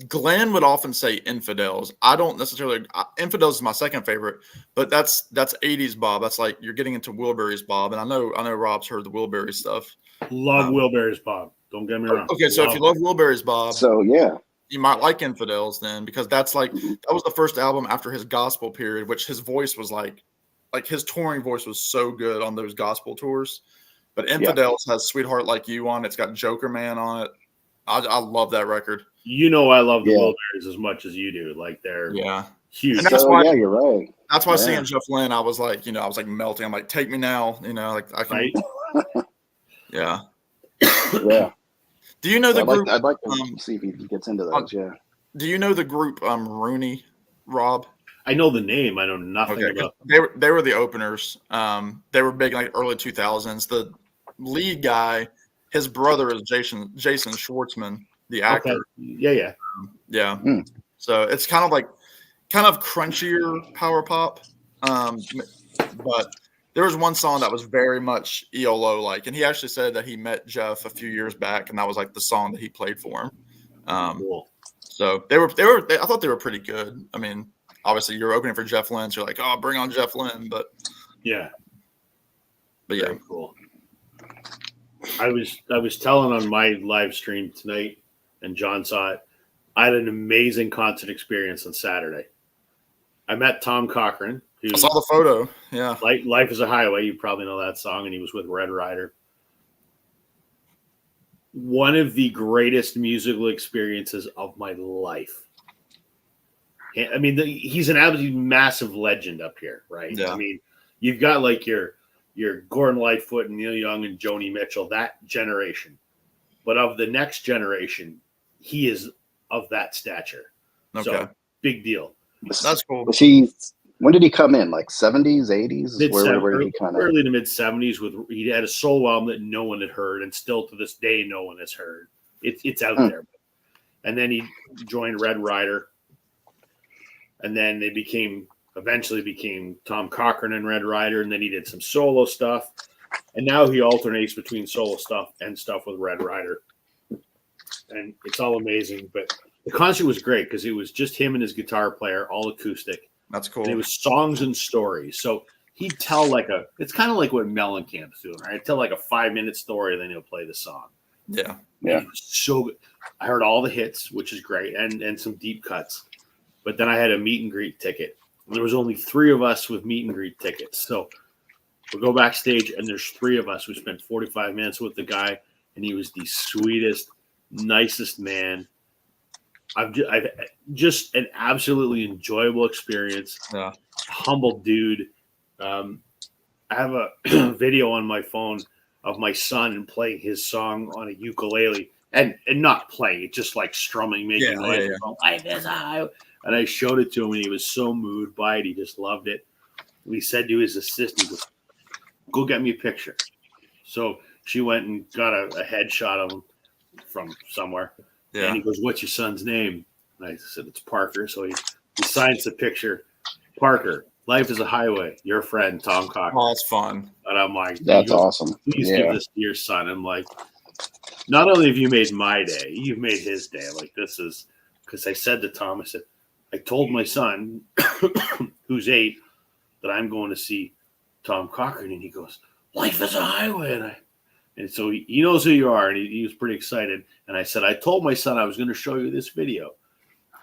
Glenn would often say Infidels. I don't necessarily. Infidels is my second favorite, but that's 80s Bob. That's like you're getting into Wilburys Bob, and I know Rob's heard the Wilburys stuff. Love Wilburys Bob. Don't get me wrong. Okay, so if you love Wilburys Bob, so you might like Infidels then, because that's like that was the first album after his gospel period, which his voice was like his touring voice was so good on those gospel tours. But Infidels has Sweetheart Like You on. It's got Joker Man on it. I love that record. I love the Wilburys as much as you do. Like they're huge. And that's why, you're right. That's why seeing Jeff Lynne, I was like, melting. I'm like, take me now. Like I can. Right? Yeah. Do you know the group? I'd like to see if he gets into those. Do you know the group Rooney, Rob? I know the name. I know nothing about them. They were the openers. They were big like early 2000s. The lead guy, his brother is Jason Schwartzman, the actor. Okay. Yeah. So it's kind of crunchier power pop. But there was one song that was very much ELO like, and he actually said that he met Jeff a few years back, and that was like the song that he played for him. Cool. So I thought they were pretty good. I mean, obviously you're opening for Jeff Lynne, so you're like, oh, bring on Jeff Lynne, but very cool. I was telling on my live stream tonight, and John saw it. I had an amazing concert experience on Saturday. I met Tom Cochran. I saw the photo. Yeah. Life is a Highway. You probably know that song. And he was with Red Rider. One of the greatest musical experiences of my life. I mean, he's an absolute massive legend up here, right? Yeah. I mean, you've got like your Gordon Lightfoot and Neil Young and Joni Mitchell, that generation. But of the next generation, he is of that stature. Okay. So, big deal. That's cool. When did he come in? Like 70s, 80s? Early to mid 70s. He had a solo album that no one had heard, and still to this day, no one has heard. It's out there. And then he joined Red Rider, and then they eventually became Tom Cochran and Red Rider, and then he did some solo stuff, and now he alternates between solo stuff and stuff with Red Rider, and it's all amazing. But the concert was great because it was just him and his guitar player, all acoustic. That's cool. And it was songs and stories. So he'd tell it's kind of like what Mellencamp's doing, right? He'd tell like a 5-minute story, and then he'll play the song. Yeah. Yeah. It was so good. I heard all the hits, which is great, and some deep cuts. But then I had a meet and greet ticket. And there was only 3 of us with meet and greet tickets. So we go backstage, and there's 3 of us. We spent 45 minutes with the guy, and he was the sweetest, nicest man. I've just an absolutely enjoyable experience. Yeah. Humble dude. I have a video on my phone of my son playing his song on a ukulele and not playing it, just like strumming, making noise. Life is a highway. And I showed it to him, and he was so moved by it. He just loved it. And he said to his assistant, he goes, "Go get me a picture." So she went and got a headshot of him from somewhere. Yeah. And he goes, "What's your son's name?" And I said, "It's Parker." So he signs the picture. "Parker, life is a highway. Your friend, Tom Cochran." Oh, it's fun. And I'm like, that's awesome. Please give this to your son. I'm like, not only have you made my day, you've made his day. Like, this is because I said to Tom, I said, I told my son, who's 8, that I'm going to see Tom Cochran. And he goes, "Life is a highway." And so he knows who you are, and he was pretty excited. And I said, I told my son I was going to show you this video.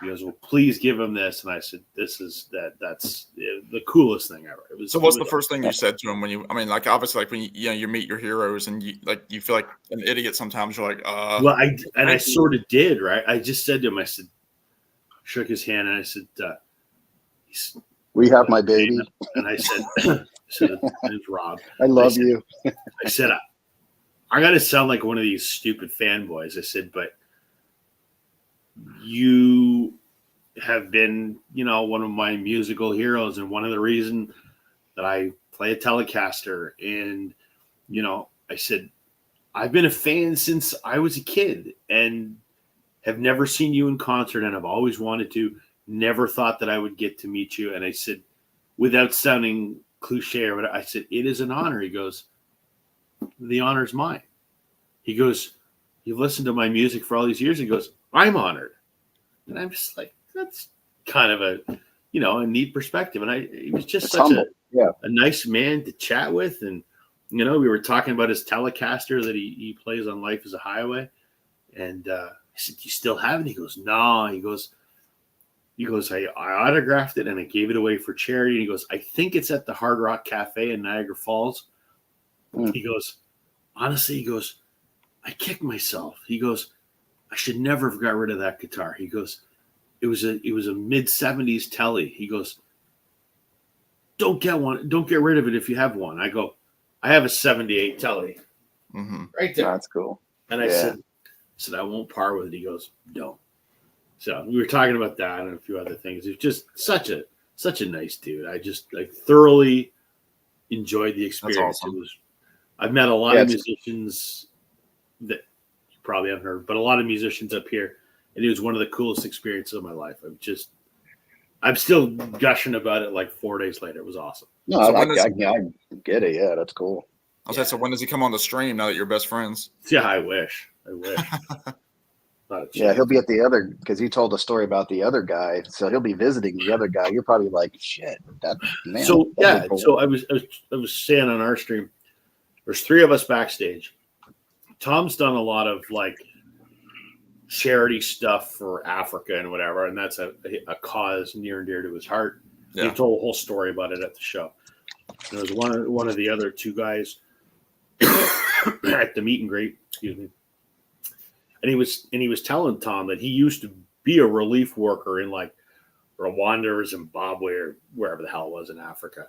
He goes, "Well, please give him this." And I said, that's the coolest thing ever. So what's the first thing you said to him when obviously like when you meet your heroes and you feel like an idiot sometimes, you're like, Well, I sort of did, right? I just said to him, I said, shook his hand, and I said, "We have my baby." And I said, "His name's Rob. I love you." I said, I got to sound like one of these stupid fanboys. I said, but you have been, one of my musical heroes, and one of the reasons that I play a Telecaster. And, I said, I've been a fan since I was a kid and have never seen you in concert, and I've always wanted to, never thought that I would get to meet you. And I said, without sounding cliche or whatever, I said, it is an honor. He goes, "The honor's mine." He goes, "You've listened to my music for all these years." He goes, "I'm honored." And I'm just like, that's kind of a neat perspective. And he was just such a nice man to chat with. And, we were talking about his Telecaster that he plays on Life is a Highway. And I said, "Do you still have it?" He goes, "No." He goes, I autographed it and I gave it away for charity. And he goes, "I think it's at the Hard Rock Cafe in Niagara Falls." He goes, "Honestly," he goes, "I kicked myself." He goes, "I should never have got rid of that guitar." He goes, it was a mid-70s Tele. He goes, "Don't get one. Don't get rid of it if you have one." I go, "I have a 78 Tele." Mm-hmm. Right there. That's cool. And I said, I won't par with it. He goes, "No." So we were talking about that and a few other things. He was just such a nice dude. I just thoroughly enjoyed the experience. Awesome. I've met a lot of musicians that you probably haven't heard, but a lot of musicians up here, and it was one of the coolest experiences of my life. I'm still gushing about it like 4 days later. It was awesome. No, I get it. Yeah, that's cool. So when does he come on the stream now that you're best friends? Yeah, I wish. Yeah, he'll be at the other, because you told a story about the other guy, so he'll be visiting the other guy. You're probably like, shit, that man. So cool. So I was saying on our stream, there's 3 of us backstage. Tom's done a lot of like charity stuff for Africa and whatever, and that's a cause near and dear to his heart. He told a whole story about it at the show. There was one of the other two guys at the meet and greet, excuse me. And he was telling Tom that he used to be a relief worker in like Rwanda or Zimbabwe or wherever the hell it was in Africa.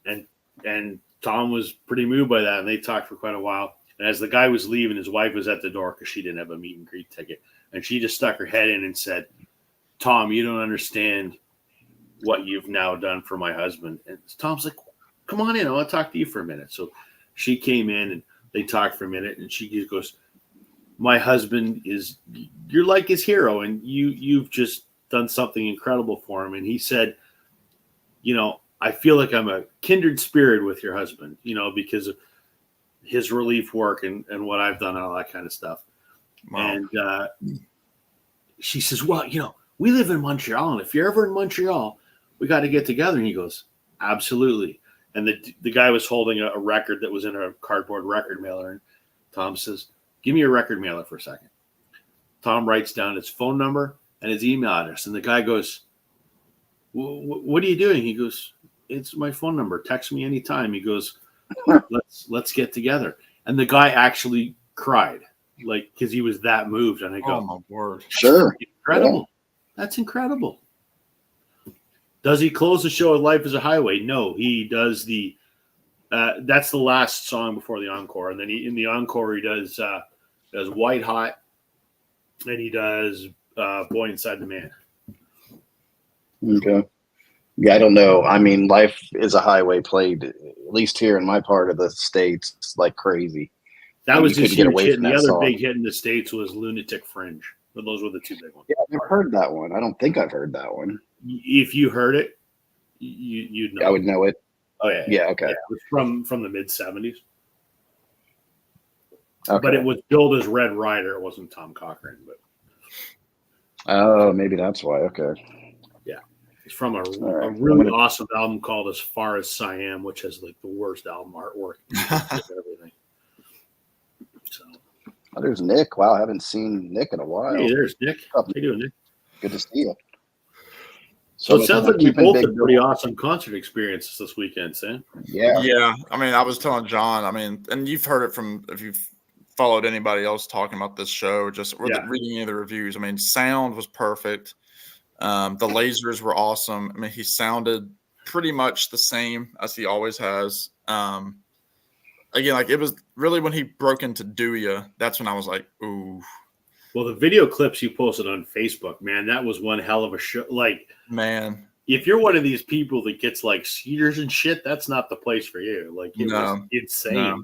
And Tom was pretty moved by that, and they talked for quite a while. And as the guy was leaving, his wife was at the door because she didn't have a meet and greet ticket. And she just stuck her head in and said, Tom, you don't understand what you've now done for my husband. And Tom's like, come on in. I want to talk to you for a minute. So she came in and they talked for a minute, and she just goes, my husband you're like his hero, and you've just done something incredible for him. And he said, I feel like I'm a kindred spirit with your husband, because of his relief work and what I've done and all that kind of stuff. Wow. And she says, well, we live in Montreal, and if you're ever in Montreal, we got to get together. And he goes, absolutely. And the guy was holding a record that was in a cardboard record mailer. And Tom says, give me your record mailer for a second. Tom writes down his phone number and his email address. And the guy goes, what are you doing? He goes, it's my phone number. Text me anytime. He goes, let's get together. And the guy actually cried, because he was that moved. And I go, oh my word. Sure. Incredible. Yeah. That's incredible. Does he close the show with Life is a Highway? No, he does that's the last song before the encore. And then in the encore, he does White Hot, and he does Boy Inside the Man. Okay. Yeah, I don't know. I mean, Life is a Highway played, at least here in my part of the States, like crazy. That was his huge hit. And the other big hit in the States was Lunatic Fringe. But those were the two big ones. Yeah, I've never heard that one. I don't think I've heard that one. If you heard it, you'd know. I would know it. Oh, yeah. Yeah, okay. Yeah, it was from the mid-'70s. Okay. But it was billed as Red Rider. It wasn't Tom Cochrane. But oh, maybe that's why. Okay. Yeah. It's from a really awesome album called As Far as Siam, which has like the worst album artwork and everything. So. Oh, there's Nick. Wow, I haven't seen Nick in a while. Hey, there's Nick. How you doing, Nick? Good to see you. So it sounds like you both had pretty awesome concert experiences this weekend, Sam. Yeah. Yeah. I mean, I was telling John, and you've heard it if you've followed anybody else talking about this show, just reading any of the reviews. I mean, sound was perfect. The lasers were awesome. I mean, he sounded pretty much the same as he always has. Again, it was really when he broke into Do Ya, that's when I was like, ooh. Well, the video clips you posted on Facebook, man, that was one hell of a show. Man, if you're one of these people that gets cedars and shit, that's not the place for you. It was insane. No.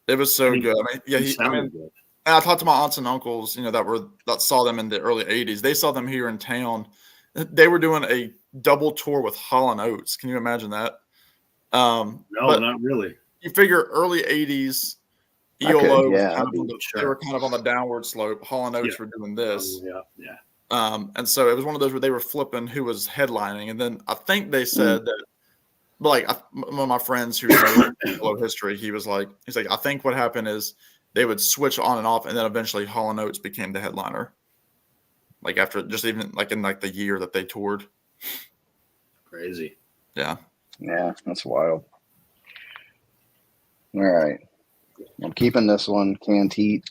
It was so good. I mean, yeah, good. And I talked to my aunts and uncles, that saw them in the early '80s. They saw them here in town. They were doing a double tour with Hall & Oates. Can you imagine that? No, not really. You figure early '80s. ELO they were kind of on the downward slope. Hall & Oates were doing this. And so it was one of those where they were flipping who was headlining. And then I think they said that, one of my friends who knows ELO history, he's like, I think what happened is they would switch on and off, and then eventually Hall & Oates became the headliner. After just even in the year that they toured. Crazy. Yeah. Yeah, that's wild. All right. I'm keeping this one, Canned Heat,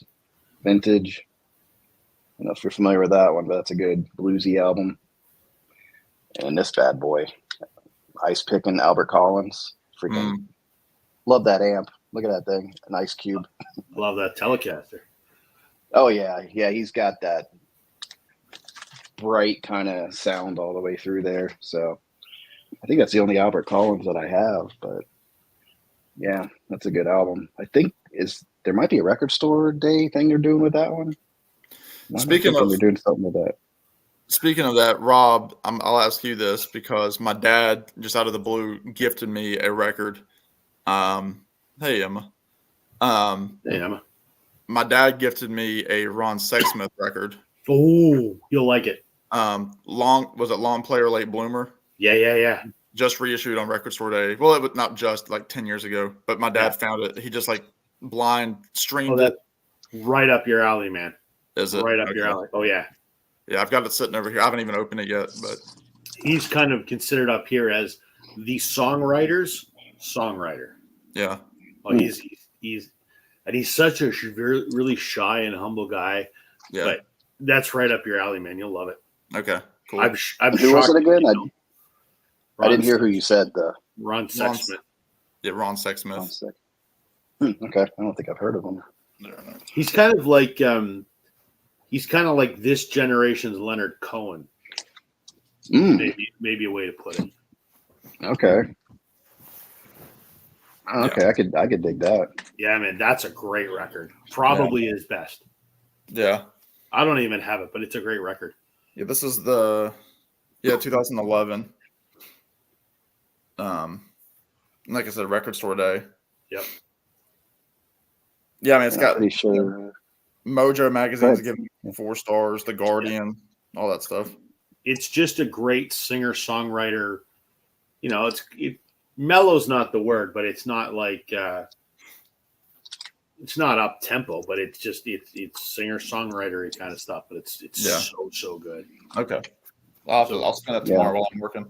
vintage. I don't know if you're familiar with that one, but that's a good bluesy album. And this bad boy, Ice Picking Albert Collins. Freaking love that amp. Look at that thing, an Ice Cube. Love that Telecaster. Oh, yeah. Yeah, he's got that bright kind of sound all the way through there. So I think that's the only Albert Collins that I have, but yeah, that's a good album. I think there might be a record store day thing they're doing with that one. Speaking of, they're doing something with that. Speaking of that, Rob, I'll ask you this because my dad, just out of the blue, gifted me a record. Hey Emma. Hey Emma. My dad gifted me a Ron Sexsmith record. Oh, you'll like it. Long Player Late Bloomer? Yeah. Just reissued on Record Store Day. Well, it was not just 10 years ago, but my dad found it. He just blind streamed it. Right up your alley, man. Is it? Right up your alley. Oh, yeah. Yeah, I've got it sitting over here. I haven't even opened it yet, but He's kind of considered up here as the songwriter's songwriter. Yeah. Well, he's such a really shy and humble guy. Yeah. But that's right up your alley, man. You'll love it. Okay. Cool. I'm Who was it again? I didn't hear Sexsmith. who you said. Ron Sexsmith. Yeah, Ron Sexsmith. Okay, I don't think I've heard of him. He's kind of like this generation's Leonard Cohen. Maybe a way to put it. Okay. Okay, yeah. I could dig that. Yeah, man, that's a great record. Probably his best. Yeah. I don't even have it, but it's a great record. Yeah, this is 2011. Like I said, Record Store Day. Yep. Yeah, I mean, it's got pretty sure. Mojo magazine's giving 4 stars, The Guardian, all that stuff. It's just a great singer-songwriter. You know, mellow's not the word, but it's not like it's not up tempo, but it's singer-songwriter kind of stuff. But it's so good. Okay, I'll spin it tomorrow while I'm working.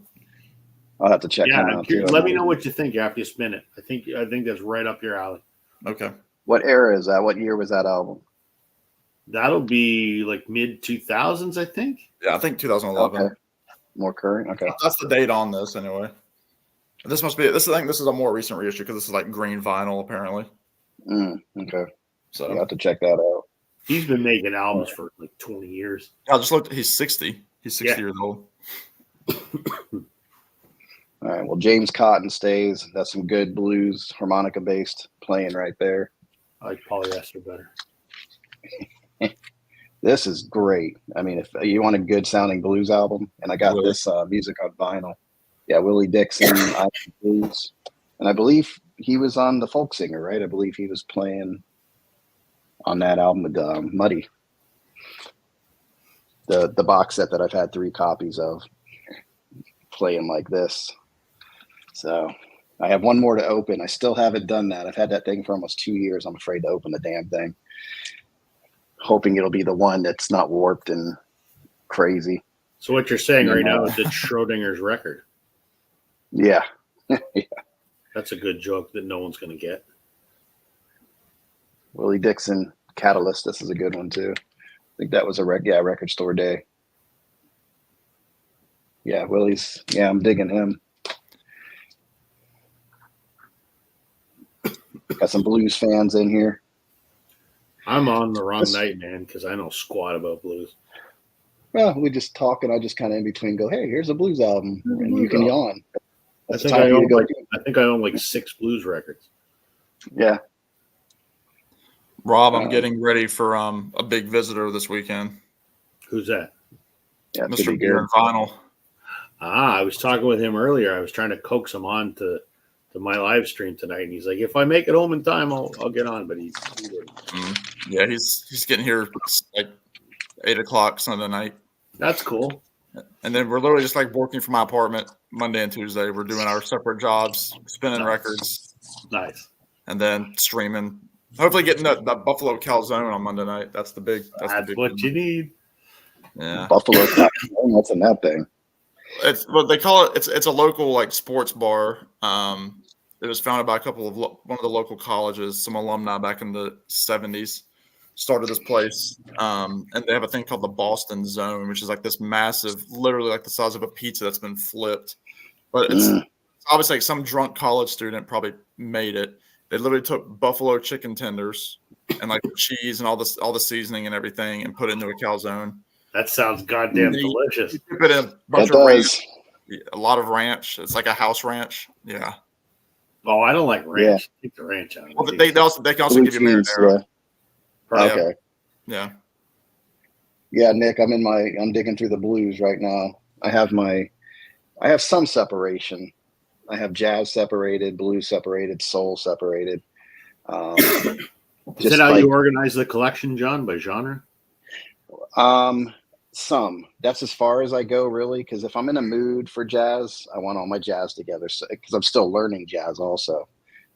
I'll have to check. Yeah, let me know what you think after you spin it. I think that's right up your alley. Okay. What era is that? What year was that album? That'll be like mid 2000s, I think. Yeah, I think 2011. Okay. More current. Okay. That's the date on this anyway. This must be. I think this is a more recent reissue because this is like green vinyl apparently. Okay. So you have to check that out. He's been making albums for like 20 years. I just looked. He's 60. He's 60 years old. All right. Well, James Cotton stays. That's some good blues, harmonica based playing right there. I like Polyester better. This is great. I mean, if you want a good sounding blues album, and I got this music on vinyl. Yeah, Willie Dixon, blues, and I believe he was on the Folk Singer, right? I believe he was playing on that album with Muddy. The box set that I've had 3 copies of, playing like this. So I have one more to open. I still haven't done that. I've had that thing for almost 2 years. I'm afraid to open the damn thing. Hoping it'll be the one that's not warped and crazy. So what you're saying right now is it's Schrodinger's record. Yeah. Yeah. That's a good joke that no one's going to get. Willie Dixon, Catalyst. This is a good one too. I think that was a Record Store Day. Yeah, Willie's. Yeah, I'm digging him. Got some blues fans in here. I'm on the wrong night, man, because I know squat about blues. Well, we just talk, and I just kind of in between go, "Hey, here's a blues album," and you can yawn. I think I own like 6 blues records. Yeah. Rob, I'm getting ready for a big visitor this weekend. Who's that? Yeah, Mr. Beer and Vinyl. I was talking with him earlier. I was trying to coax him on to my live stream tonight, and he's like, "If I make it home in time, I'll get on." But he didn't. Yeah, he's getting here like 8:00 Sunday night. That's cool. And then we're literally just like working from my apartment Monday and Tuesday. We're doing our separate jobs, spinning records. Nice. And then streaming. Hopefully getting that Buffalo Calzone on Monday night. That's the big. That's what you need. Yeah. Buffalo Calzone. What's in that thing? It's what they call it. It's a local like sports bar. It was founded by one of the local colleges, some alumni back in the 70s. Started this place, and they have a thing called the Boston Zone, which is like this massive, literally like the size of a pizza that's been flipped. But it's obviously like some drunk college student probably made it. They literally took buffalo chicken tenders and like cheese and all the seasoning and everything and put it into a calzone. That sounds goddamn delicious. You put in a bunch of ranch, a lot of ranch. It's like a house ranch. Yeah. Oh, I don't like ranch. Take the ranch out. Well, they can also give you marinara. Okay. Yeah. Yeah, Nick, I'm digging through the blues right now. I have some separation. I have jazz separated, blues separated, soul separated. Is that how you organize the collection, John, by genre? Some. That's as far as I go, really, because if I'm in a mood for jazz, I want all my jazz together, because I'm still learning jazz also.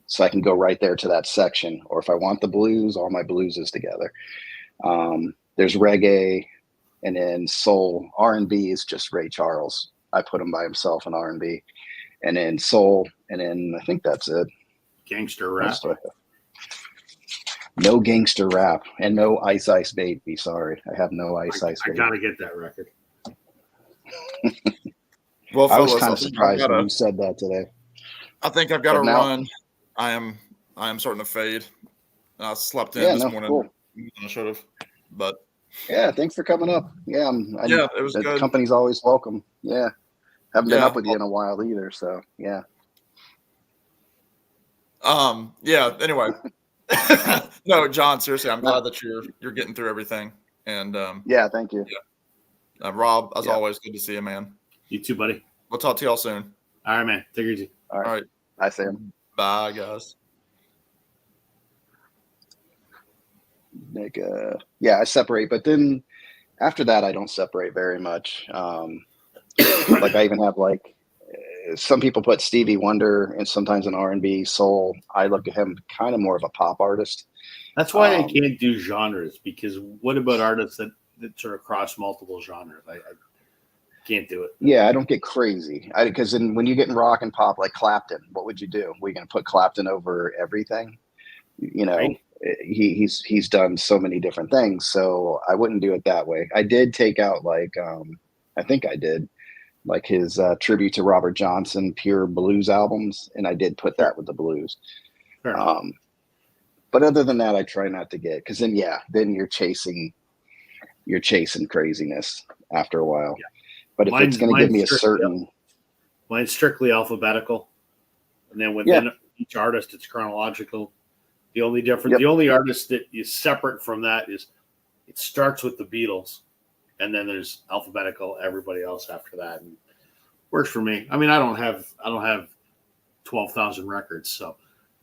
So I can go right there to that section. Or if I want the blues, all my blues is together. There's reggae, and then soul. R&B is just Ray Charles. I put him by himself in R&B, and then soul, and then I think that's it. Gangster What rap. else do I have? No gangster rap and no Ice Ice Baby. Sorry, I have no Ice Ice I Baby. gotta get that record. Well, I was fellas, kind of surprised when you said that today. I think I've got to But now- run. I am starting to fade. I slept in Yeah, this no, morning. cool. I should have, but Yeah, thanks for coming up. Yeah, yeah, it was the good. company's always welcome. Yeah, haven't been Yeah. up with you in a while either. So yeah. Yeah. Anyway, no, John. Seriously, I'm glad that you're getting through everything. And Yeah, thank you. Rob, as Yeah. always, good to see you, man. You too, buddy. We'll talk to y'all soon. All right, man. Take it easy. All right. Bye, Sam. Bye, guys. Like, yeah, I separate, but then after that, I don't separate very much. Like I even have like some people put Stevie Wonder and sometimes an R&B soul. I look at him kind of more of a pop artist. That's why I can't do genres, because what about artists that sort of cross multiple genres? I can't do it. Yeah, I don't get crazy. Because when you get in rock and pop, like Clapton, what would you do? We're going to put Clapton over everything? You know, Right. He's done so many different things, so I wouldn't do it that way. I did take out like I think I did like his tribute to Robert Johnson, pure blues albums, and I did put that with the blues. Fair enough. But other than that, I try not to get, because then you're chasing craziness after a while. Yeah. But if it's going to give me a certain, mine's strictly alphabetical, and then within each artist, it's chronological. The only difference, the only artist that is separate from that is it starts with the Beatles, and then there's alphabetical everybody else after that, and works for me. I mean, I don't have 12,000 records, so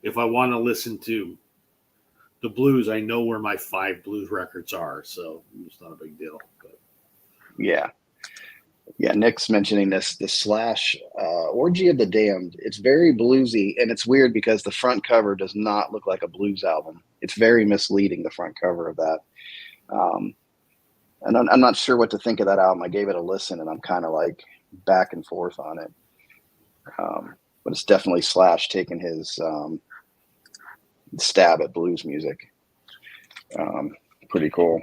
if I want to listen to the blues, I know where my 5 blues records are, so it's not a big deal. But yeah. Nick's mentioning the Slash Orgy of the Damned. It's very bluesy, and it's weird because the front cover does not look like a blues album. It's very misleading, the front cover of that. And I'm not sure what to think of that album. I gave it a listen, and I'm kind of like back and forth on it. But it's definitely Slash taking his stab at blues music. Pretty cool.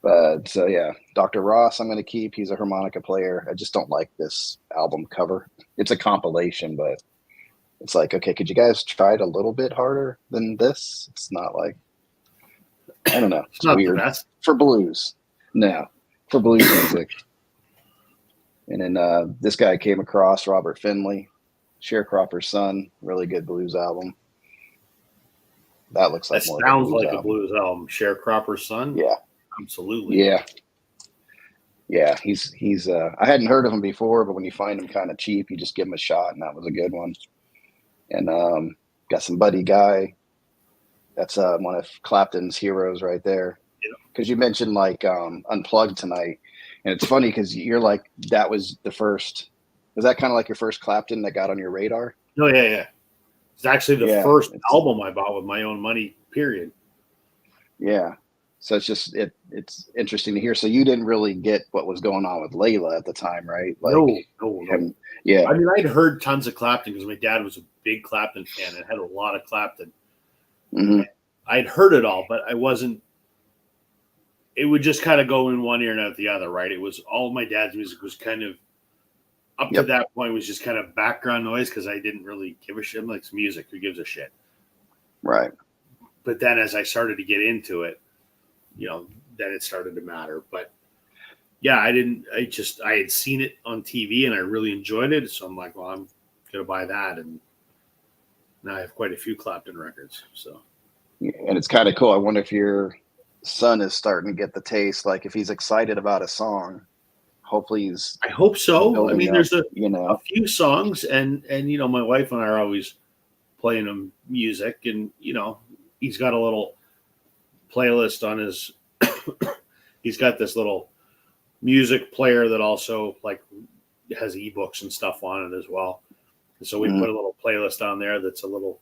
But so yeah, Dr. Ross, I'm going to keep. He's a harmonica player. I just don't like this album cover. It's a compilation, but it's like, okay, could you guys try it a little bit harder than this? It's not like, I don't know. It's not weird the best for blues. No, for blues music. And then this guy came across Robert Finley, Sharecropper's Son, really good blues album. That looks like that more sounds of a blues like album. a blues album. Sharecropper's Son. Yeah. Absolutely. Yeah, he's I hadn't heard of him before, but when you find him kind of cheap, you just give him a shot, and that was a good one. And got some Buddy Guy. That's one of Clapton's heroes right there. Because you mentioned like Unplugged tonight, and it's funny because you're like, that was the first. Was that kind of like your first Clapton that got on your radar? Oh yeah. It's actually the first album I bought with my own money. Period. Yeah. So it's just it's interesting to hear. So you didn't really get what was going on with Layla at the time, right? Like, no. Yeah. I mean, I'd heard tons of Clapton because my dad was a big Clapton fan and had a lot of Clapton. Mm-hmm. I'd heard it all, but I wasn't. It would just kind of go in one ear and out the other, right? It was all my dad's music was kind of up to that point was just kind of background noise because I didn't really give a shit. Like, it's music, who gives a shit? Right. But then as I started to get into it, then it started to matter. But yeah, I had seen it on TV and I really enjoyed it. So I'm like, well, I'm going to buy that. And now I have quite a few Clapton records. So, and it's kind of cool. I wonder if your son is starting to get the taste. Like, if he's excited about a song, hopefully I hope so. I mean, there's a few songs and, my wife and I are always playing him music and, he's got a little playlist on his he's got this little music player that also like has ebooks and stuff on it as well, and so we put a little playlist on there that's a little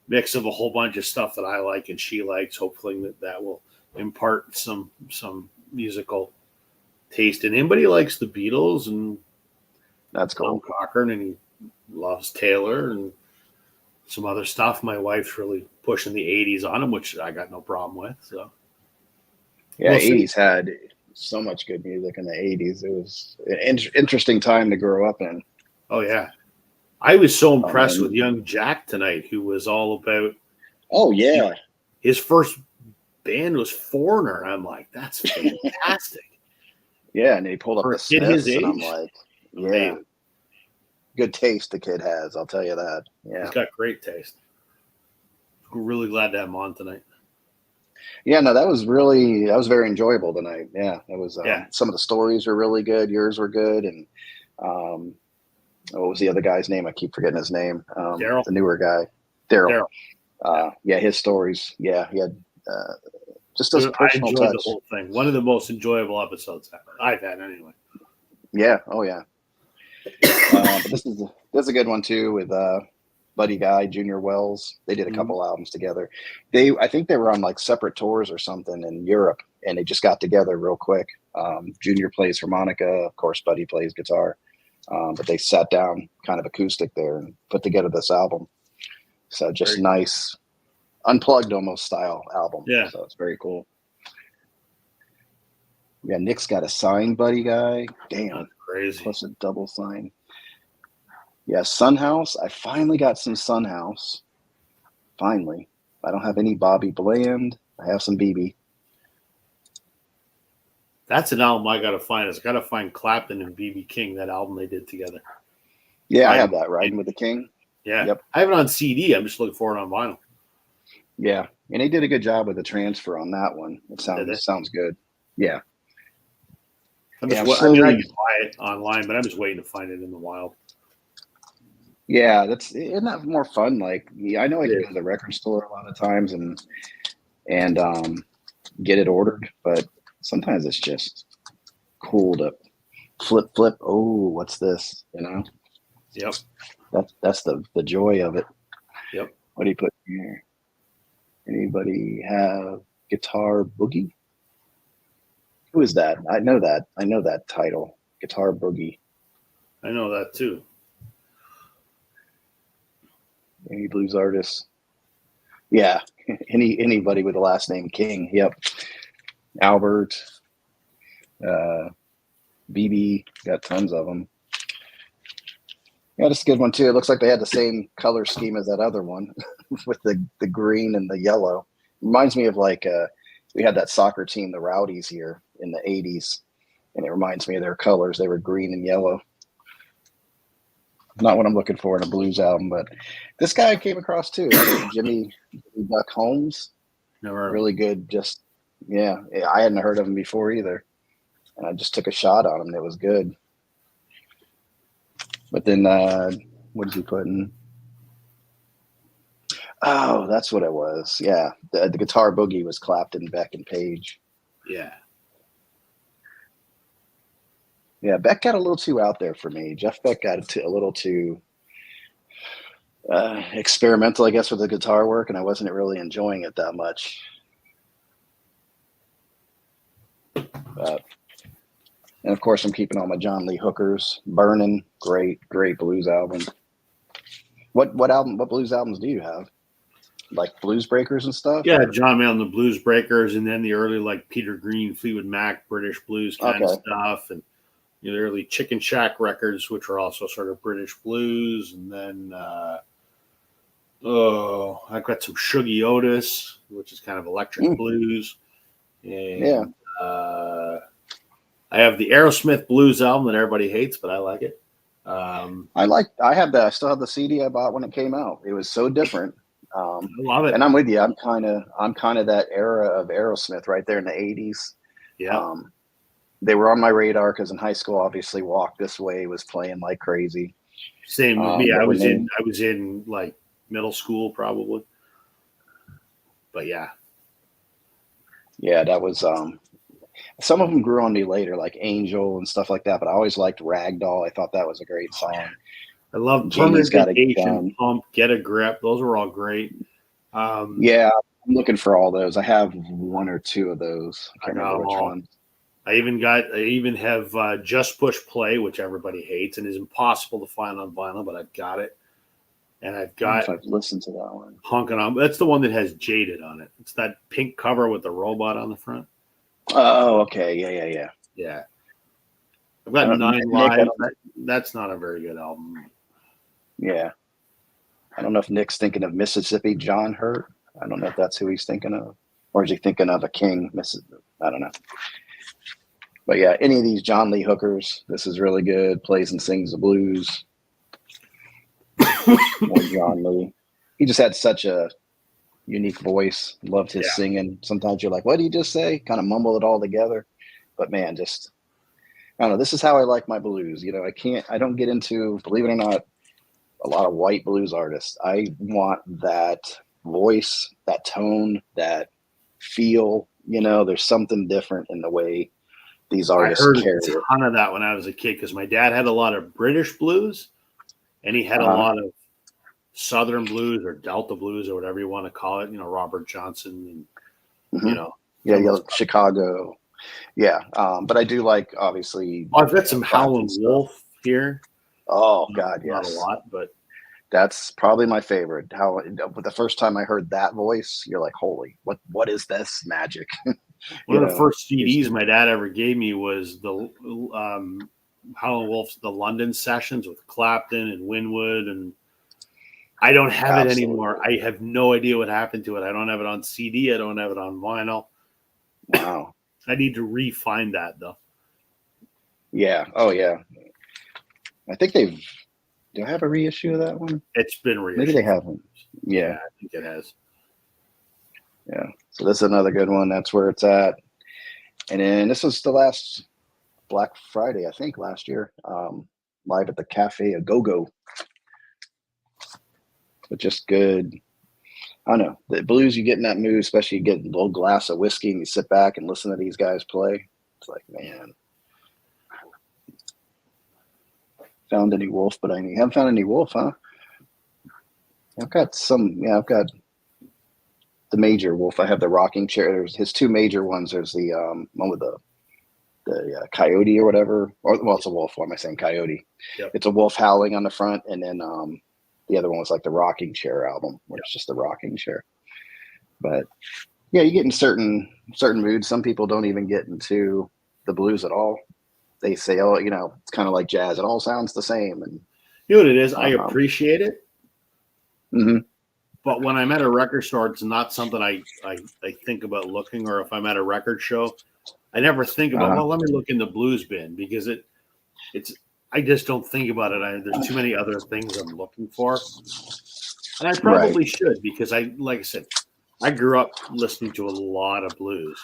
mix of a whole bunch of stuff that I like and she likes, hopefully that will impart some musical taste in him, but he likes the Beatles and That's Tom cool. Cochran, and he loves Taylor and some other stuff. My wife's really pushing the 80s on him, which I got no problem with. So Yeah, we'll see. 80s had so much good music in the 80s. It was an interesting time to grow up in. Oh yeah, I was so impressed man. with young Jack tonight, who was all about. Oh yeah, His first band was Foreigner. I'm like, that's fantastic. yeah, and he pulled up For the a kid his Smiths, and I'm age, like, yeah, amazing. good taste the kid has. I'll tell you that. Yeah, He's got great taste. We're really glad to have him on tonight. yeah. No, that was very enjoyable tonight. Yeah, it was. Yeah. Some of the stories were really good. Yours were good, and what was the other guy's name? I keep forgetting his name. Daryl. The newer guy, Daryl. Daryl. Yeah, his stories. Yeah, he had just a I personal enjoyed touch. the whole thing. One of the most enjoyable episodes I've had, anyway. Yeah. Oh yeah. But this is a good one too with Buddy Guy, Junior Wells. They did a couple albums together. I think they were on like separate tours or something in Europe, and they just got together real quick. Junior plays harmonica, of course. Buddy plays guitar, but they sat down kind of acoustic there and put together this album. So just nice, unplugged almost style album. Yeah. So it's very cool. Yeah, Nick's got a signed Buddy Guy. Damn. That's crazy. Plus a double sign. Yeah, Sunhouse. I finally got some Sunhouse. Finally. I don't have any Bobby Bland. I have some BB. That's an album I got to find. I got to find Clapton and BB King, that album they did together. Yeah, I have that, Riding with the King. Yeah. Yep. I have it on CD. I'm just looking for it on vinyl. Yeah, and they did a good job with the transfer on that one. It sounds good. Yeah. I mean, I can buy it online, but I'm just waiting to find it in the wild. Yeah, isn't that more fun? Like, I know I can go to the record store a lot of times and get it ordered, but sometimes it's just cool to flip. Oh, what's this? You know? Yep. That's the joy of it. Yep. What do you put here? Anybody have Guitar Boogie? Who is that? I know that title. Guitar Boogie. I know that too. Any blues artists? Yeah. Anybody with the last name King. Yep. Albert. BB. Got tons of them. Yeah, that's a good one too. It looks like they had the same color scheme as that other one with the green and the yellow. Reminds me of like we had that soccer team, the Rowdies, here in the 80s, and it reminds me of their colors. They were green and yellow. Not what I'm looking for in a blues album, but this guy I came across too, Jimmy Buck Holmes. Never really good. Just I hadn't heard of him before either, and I just took a shot on him. And it was good. But then, what did he put in? Oh, that's what it was. Yeah, the Guitar Boogie was Clapton, Beck, and Page. Yeah. Yeah, Beck got a little too out there for me. Jeff Beck got a little too experimental, I guess, with the guitar work, and I wasn't really enjoying it that much. And of course, I'm keeping all my John Lee Hookers. Burnin', great blues album. What blues albums do you have? Like Blues Breakers and stuff? Yeah, John Mayall and the Blues Breakers, and then the early like Peter Green, Fleetwood Mac, British blues kind of stuff, and the early Chicken Shack records, which are also sort of British blues, and then I've got some Shuggy Otis, which is kind of electric blues, and I have the Aerosmith blues album that everybody hates, but I like it. I have that. I still have the CD I bought when it came out. It was so different. I love it. And I'm with you. I'm kind of that era of Aerosmith right there in the 80s. Yeah. They were on my radar because in high school, obviously, Walk This Way was playing like crazy. Same with me. I was in like middle school probably. But yeah. Yeah, that was some of them grew on me later, like Angel and stuff like that. But I always liked Ragdoll. I thought that was a great song. I love Jamie's Got a Gun, Pump, Get a Grip. Those were all great. Yeah, I'm looking for all those. I have one or two of those. I can't remember which one. I even have Just Push Play, which everybody hates and is impossible to find on vinyl, but I've got it. And I've I don't know got if I've listened to that one. Honkin' On. That's the one that has Jaded on it. It's that pink cover with the robot on the front. Oh, okay. Yeah. Yeah. I've got Nine Lives. That's not a very good album. Yeah. I don't know if Nick's thinking of Mississippi John Hurt. I don't know if that's who he's thinking of. Or is he thinking of a King? I don't know. But yeah, any of these John Lee Hookers, this is really good. Plays and sings the blues. More John Lee. He just had such a unique voice. Loved his singing. Sometimes you're like, what did he just say? Kind of mumble it all together. But man, just, I don't know. This is how I like my blues. I don't get into, believe it or not, a lot of white blues artists. I want that voice, that tone, that feel. There's something different in the way these artists carry it. I heard a ton of that when I was a kid because my dad had a lot of British blues and he had a lot of Southern blues or Delta blues or whatever you want to call it. Robert Johnson and, Chicago. Yeah. But I do like, obviously. I've got some Howlin' Wolf here. Oh, God, yes. Not a lot, but. That's probably my favorite. How the first time I heard that voice, you're like, holy, what is this magic? One of the first CDs my dad ever gave me was the Howlin' Wolf's The London Sessions with Clapton and Winwood, and I don't have it anymore. I have no idea what happened to it. I don't have it on CD. I don't have it on vinyl. Wow. I need to re-find that, though. Yeah. Oh, yeah. I think do I have a reissue of that one? It's been reissued. Maybe they haven't. Yeah. I think it has. Yeah. So this is another good one. That's where it's at. And then this was the last Black Friday, I think, last year. Live at the Cafe A Go-Go. But just good. I don't know. The blues, you get in that mood, especially you get a little glass of whiskey and you sit back and listen to these guys play. It's like, man. Found any Wolf, but you haven't found any Wolf, huh? I've got the major Wolf. I have the rocking chair. There's his two major ones. There's the one with the coyote or whatever. It's a wolf. Why am I saying coyote? Yep. It's a wolf howling on the front, and then the other one was like the rocking chair album, where it's just the rocking chair. But yeah, you get in certain moods. Some people don't even get into the blues at all. They say, oh, it's kind of like jazz. It all sounds the same. And you know what it is? I appreciate it. Mm-hmm. But when I'm at a record store, it's not something I think about looking. Or if I'm at a record show, I never think about, well, let me look in the blues bin because I just don't think about it. There's too many other things I'm looking for. And I probably should because like I said, I grew up listening to a lot of blues.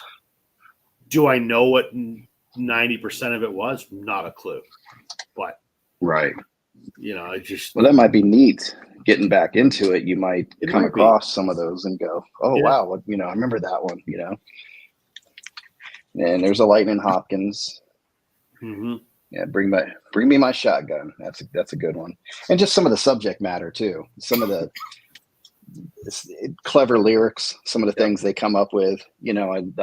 Do I know what 90% of it was? Not a clue. But right. I just that might be neat. Getting back into it, you might come across some of those and go, oh wow, I remember that one, And there's a Lightning Hopkins. Mm-hmm. Yeah, bring me my shotgun. That's a good one. And just some of the subject matter too. Some of the clever lyrics, some of the things they come up with, and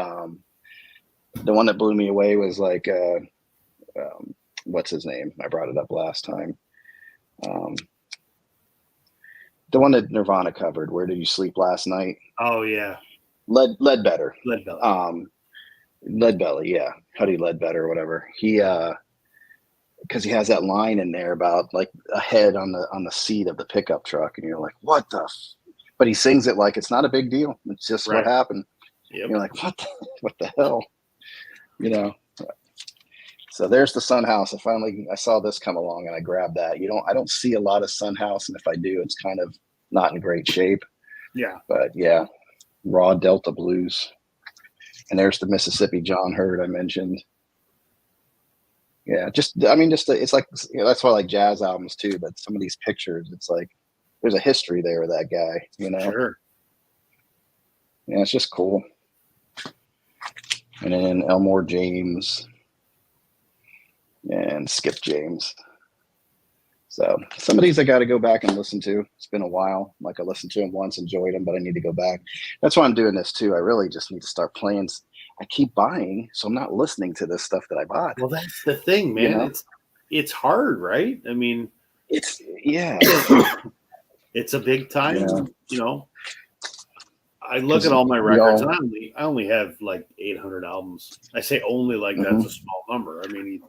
the one that blew me away was like what's his name? I brought it up last time. The one that Nirvana covered, Where Did You Sleep Last Night? Oh yeah. Leadbelly. Leadbelly, yeah. Huddy Leadbetter or whatever. He because he has that line in there about like a head on the seat of the pickup truck, and you're like, what the but he sings it like it's not a big deal. It's just what happened. Yep. You're like, what the hell? So there's the Sun House. I saw this come along and I grabbed that. I don't see a lot of Sun House, and if I do, it's kind of not in great shape. Yeah. But yeah, raw Delta blues. And there's the Mississippi John Hurt I mentioned. Yeah, it's like, that's why I like jazz albums too, but some of these pictures, it's like there's a history there with that guy, Sure. Yeah, it's just cool. And then Elmore James and Skip James. So some of these I got to go back and listen to. It's been a while. Like I listened to them once, enjoyed them, but I need to go back. That's why I'm doing this too. I really just need to start playing. I keep buying, so I'm not listening to this stuff that I bought. Well, that's the thing, You man. know? It's hard, right? I mean, Yeah. it's a big time, I look 'Cause at all my we records, all, and I only have like 800 albums. I say only like that's a Mhm. small number. I mean,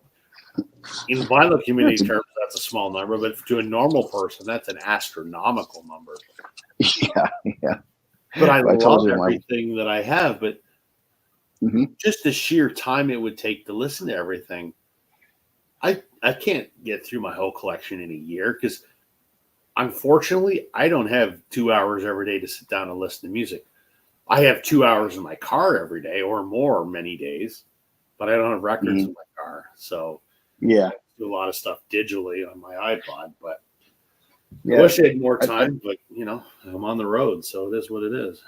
in vinyl community terms, that's a small number, but to a normal person, that's an astronomical number. yeah, yeah. But I I love told you my, everything that I have, but Mhm. just the sheer time it would take to listen to everything, I can't get through my whole collection in a year because unfortunately I don't have 2 hours every day to sit down and listen to music. I have 2 hours in my car every day or more many days, but I don't have records Mhm. in my car. So Yeah, I do a lot of stuff digitally on my iPod, but I yeah. wish I had more I, time, but I'm on the road, so it is what it is.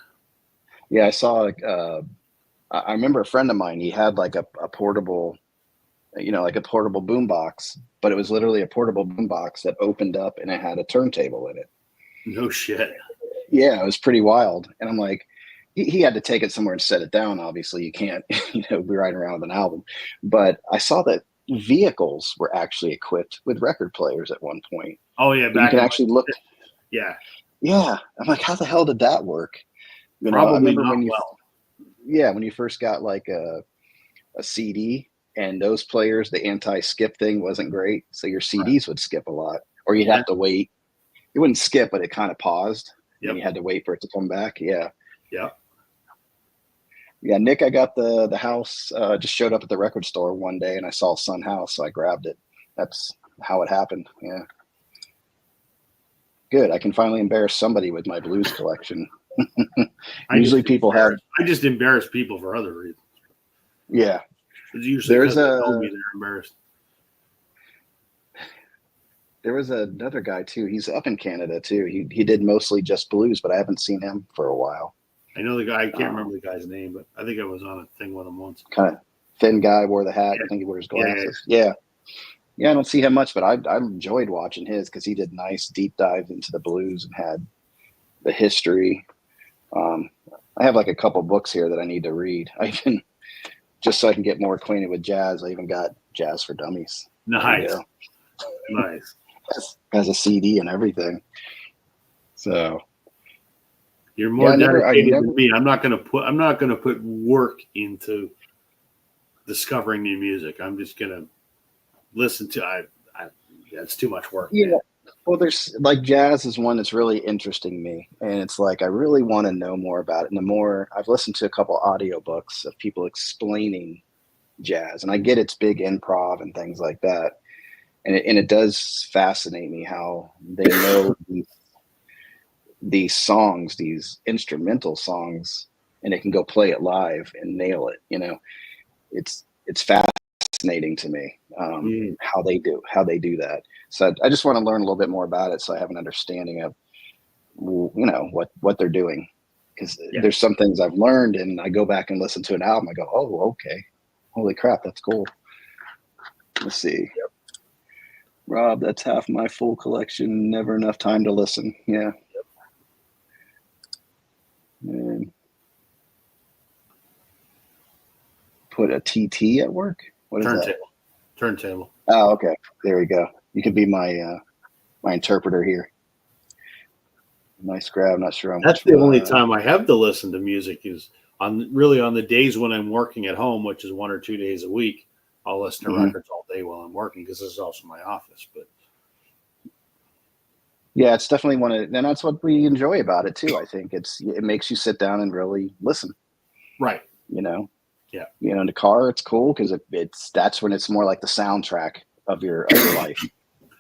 yeah, I saw like I remember a friend of mine, he had like a portable, like a portable boombox, but it was literally a portable boombox that opened up and it had a turntable in it. No shit. Yeah, it was pretty wild. And I'm like, he had to take it somewhere and set it down. Obviously, you can't, be riding around with an album. But I saw that vehicles were actually equipped with record players at one point. Oh yeah, And you back can in actually look. yeah, Yeah, I'm like, how the hell did that work? I probably remember not when well. when you first got like a CD and those players, the anti-skip thing wasn't great, so your Right. CDs would skip a lot, or you'd Yeah. have to wait. It wouldn't skip, but it kind of paused, and you Yep. had to wait for it to come back. Yeah. Yep. Yeah, Nick, I got the house. Just showed up at the record store one day, and I saw Sun House, so I grabbed it. That's how it happened. Yeah, good. I can finally embarrass somebody with my blues collection. Usually, people have. I just embarrass people for other reasons. Yeah, It's usually there's because they know a me, they're embarrassed. there was another guy too. He's up in Canada too. He did mostly just blues, but I haven't seen him for a while. I know the guy. I can't remember the guy's name, but I think I was on a thing with him once. Kind of thin guy, wore the hat. Yeah. I think he wears Yeah. glasses. Yeah. I don't see him much, but I enjoyed watching his because he did nice deep dive into the blues and had the history. Um, I have like a couple books here that I need to read. I even just so I can get more acquainted with jazz. I even got Jazz for Dummies. Nice. Nice. Has a CD and everything. So You're more I dedicated never. than me. I'm not gonna put work into discovering new music. I'm just gonna listen to. That's too much work. Yeah. Man. Well, there's like jazz is one that's really interesting me, and it's like I really want to know more about it. And the more I've listened to a couple audiobooks of people explaining jazz, and I get it's big improv and things like that, and it does fascinate me how they know these songs, these instrumental songs, and they can go play it live and nail it. It's fascinating to me how they do that. So I just want to learn a little bit more about it, so I have an understanding of what they're doing. Because there's some things I've learned, and I go back and listen to an album. I go, oh, okay, holy crap, that's cool. Let's see. Yep. Rob, that's half my full collection. Never enough time to listen. Yeah. And put a TT at work. What is that? Turntable. Oh, okay. There we go. You could be my interpreter here. Nice grab. Not sure how much. That's the only time I have to listen to music is on the days when I'm working at home, which is 1 or 2 days a week. I'll listen to records all day while I'm working because this is also my office. But yeah, it's definitely one of, and that's what we enjoy about it too. I think it makes you sit down and really listen. Right. Yeah. In the car, it's cool because that's when it's more like the soundtrack of your life.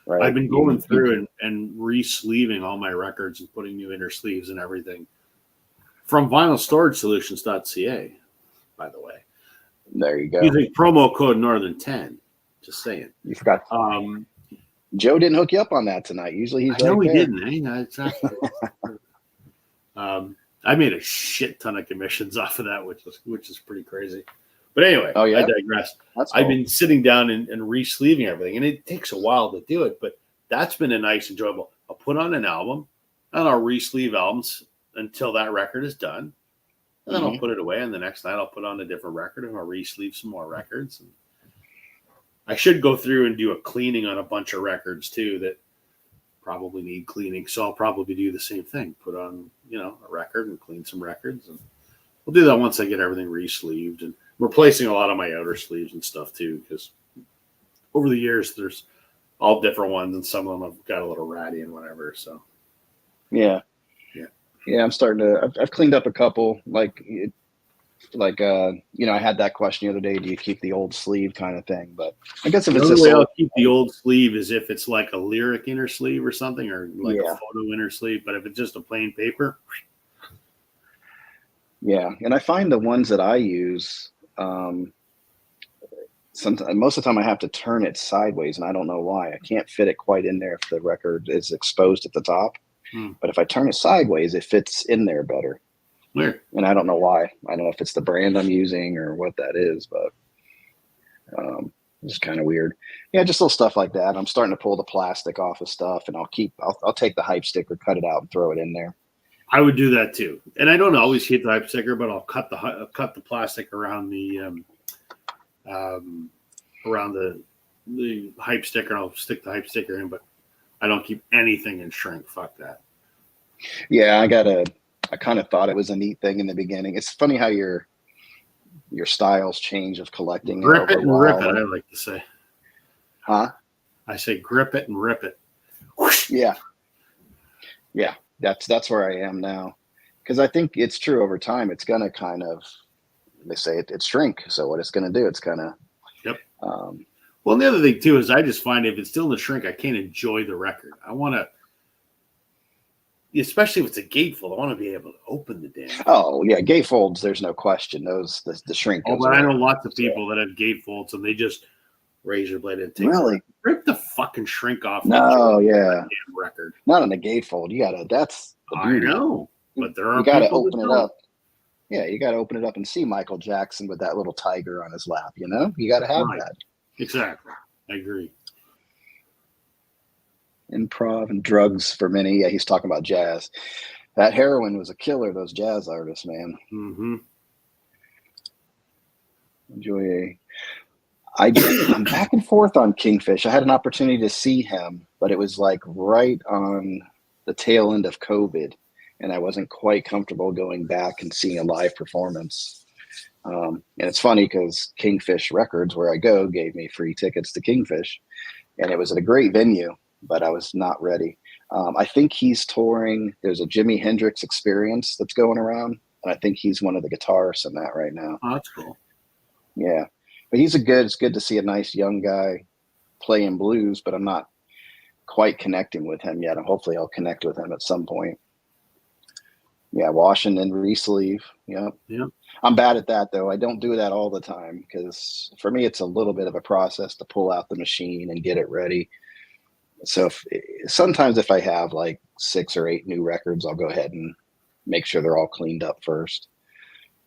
Right. I've been going through and re-sleeving all my records and putting new inner sleeves and everything from vinylstoragesolutions.ca, by the way. There you go. Using promo code Northern 10. Just saying. You forgot. Joe didn't hook you up on that tonight. Usually he's no, right he there. didn't. Exactly. I made a shit ton of commissions off of that, which is pretty crazy. But anyway, oh, yeah? I digress. That's cool. I've been sitting down and re-sleeving everything, and it takes a while to do it, but that's been a nice, enjoyable. I'll put on an album, and I'll re-sleeve albums until that record is done, And then I'll put it away, and the next night I'll put on a different record, and I'll re-sleeve some more records. And I should go through and do a cleaning on a bunch of records too that probably need cleaning. So I'll probably do the same thing. Put on, a record and clean some records. And we'll do that once I get everything re-sleeved. And I'm replacing a lot of my outer sleeves and stuff too, because over the years there's all different ones, and some of them have got a little ratty and whatever. So Yeah. I'm starting to. I've cleaned up a couple. I had that question the other day. Do you keep the old sleeve kind of thing? But I guess if the it's only this way old, I'll keep the old sleeve is if it's like a lyric inner sleeve or something, or like a Yeah. photo inner sleeve. But if it's just a plain paper, yeah. And I find the ones that I use, sometimes most of the time I have to turn it sideways, and I don't know why. I can't fit it quite in there if the record is exposed at the top. But if I turn it sideways, it fits in there better. weird. And I don't know why. I don't know if it's the brand I'm using or what that is, but it's kind of weird. Yeah, just little stuff like that. I'm starting to pull the plastic off of stuff, and I'll take the hype sticker, cut it out, and throw it in there. I would do that too, and I don't always keep the hype sticker, but I'll cut the plastic around the hype sticker, and I'll stick the hype sticker in. But I don't keep anything in shrink. Fuck that. Yeah, I kind of thought it was a neat thing in the beginning. It's funny how your styles change of collecting. Grip it and rip it, I like to say. Huh? I say grip it and rip it. Whoosh. Yeah. That's where I am now, because I think it's true. Over time, it's gonna kind of, they say it's shrink. So what it's gonna do, it's gonna. Yep. Well, the other thing too is I just find if it's still in the shrink, I can't enjoy the record. I want to, especially if it's a gatefold, I want to be able to open the damn thing. Oh yeah, gatefolds. There's no question. Those the shrink. Oh, goes but I know away. lots of people that have gatefolds and they just razor blade and take Really? rip the fucking shrink off. No, the yeah, damn record. not on the gatefold. You gotta. That's the I beauty. know, but there are You gotta people that open it don't. up. Yeah, you gotta open it up and see Michael Jackson with that little tiger on his lap. You gotta have Right. that. Exactly, I agree. Improv and drugs for many. Yeah, he's talking about jazz. That heroin was a killer. Those jazz artists, man. Mm-hmm. I'm back and forth on Kingfish. I had an opportunity to see him, but it was like right on the tail end of COVID, and I wasn't quite comfortable going back and seeing a live performance. And it's funny because Kingfish Records, where I go, gave me free tickets to Kingfish, and it was at a great venue, but I was not ready. I think he's touring. There's a Jimi Hendrix Experience that's going around, and I think he's one of the guitarists in that right now. Oh, that's cool. Yeah, but it's good to see a nice young guy playing blues, but I'm not quite connecting with him yet. And hopefully I'll connect with him at some point. Yeah, wash and then re-sleeve. Yeah. I'm bad at that though. I don't do that all the time because for me it's a little bit of a process to pull out the machine and get it ready. So sometimes if I have like 6 or 8 new records, I'll go ahead and make sure they're all cleaned up first.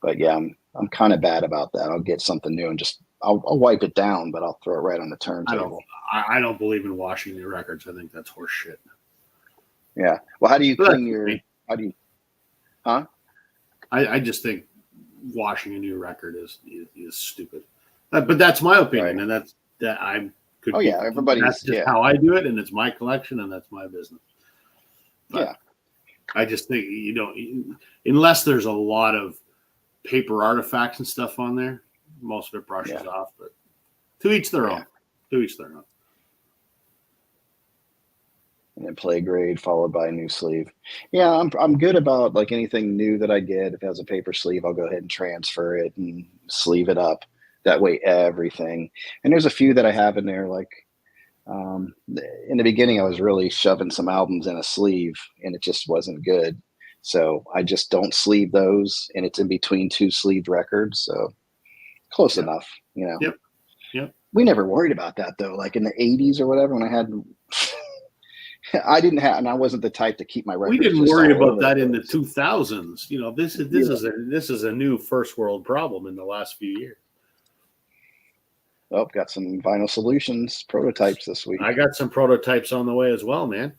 But yeah, I'm kind of bad about that. I'll get something new and just I'll wipe it down, but I'll throw it right on the turntable. I don't believe in washing new records. I think that's horse shit. Yeah. Well, how do you clean your? Me. How do you? Huh? I just think washing a new record is stupid. But that's my opinion, Right. and that I could. Oh yeah, everybody's. That's just Yeah. how I do it, and it's my collection, and that's my business. But Yeah. I just think unless there's a lot of paper artifacts and stuff on there, most of it brushes off. But to each their own. To each their own. And then play grade followed by a new sleeve. Yeah, I'm good about like anything new that I get. If it has a paper sleeve, I'll go ahead and transfer it and sleeve it up. That way, everything. And there's a few that I have in there. Like in the beginning, I was really shoving some albums in a sleeve, and it just wasn't good. So I just don't sleeve those, and it's in between 2 sleeved records. So close enough, Yep. We never worried about that though. Like in the 80s or whatever, when I had. I didn't have, and I wasn't the type to keep my records. We didn't just worry all about over that the in the place. 2000s. This is a new first world problem in the last few years. Oh, got some Vinyl Solutions prototypes this week. I got some prototypes on the way as well, man.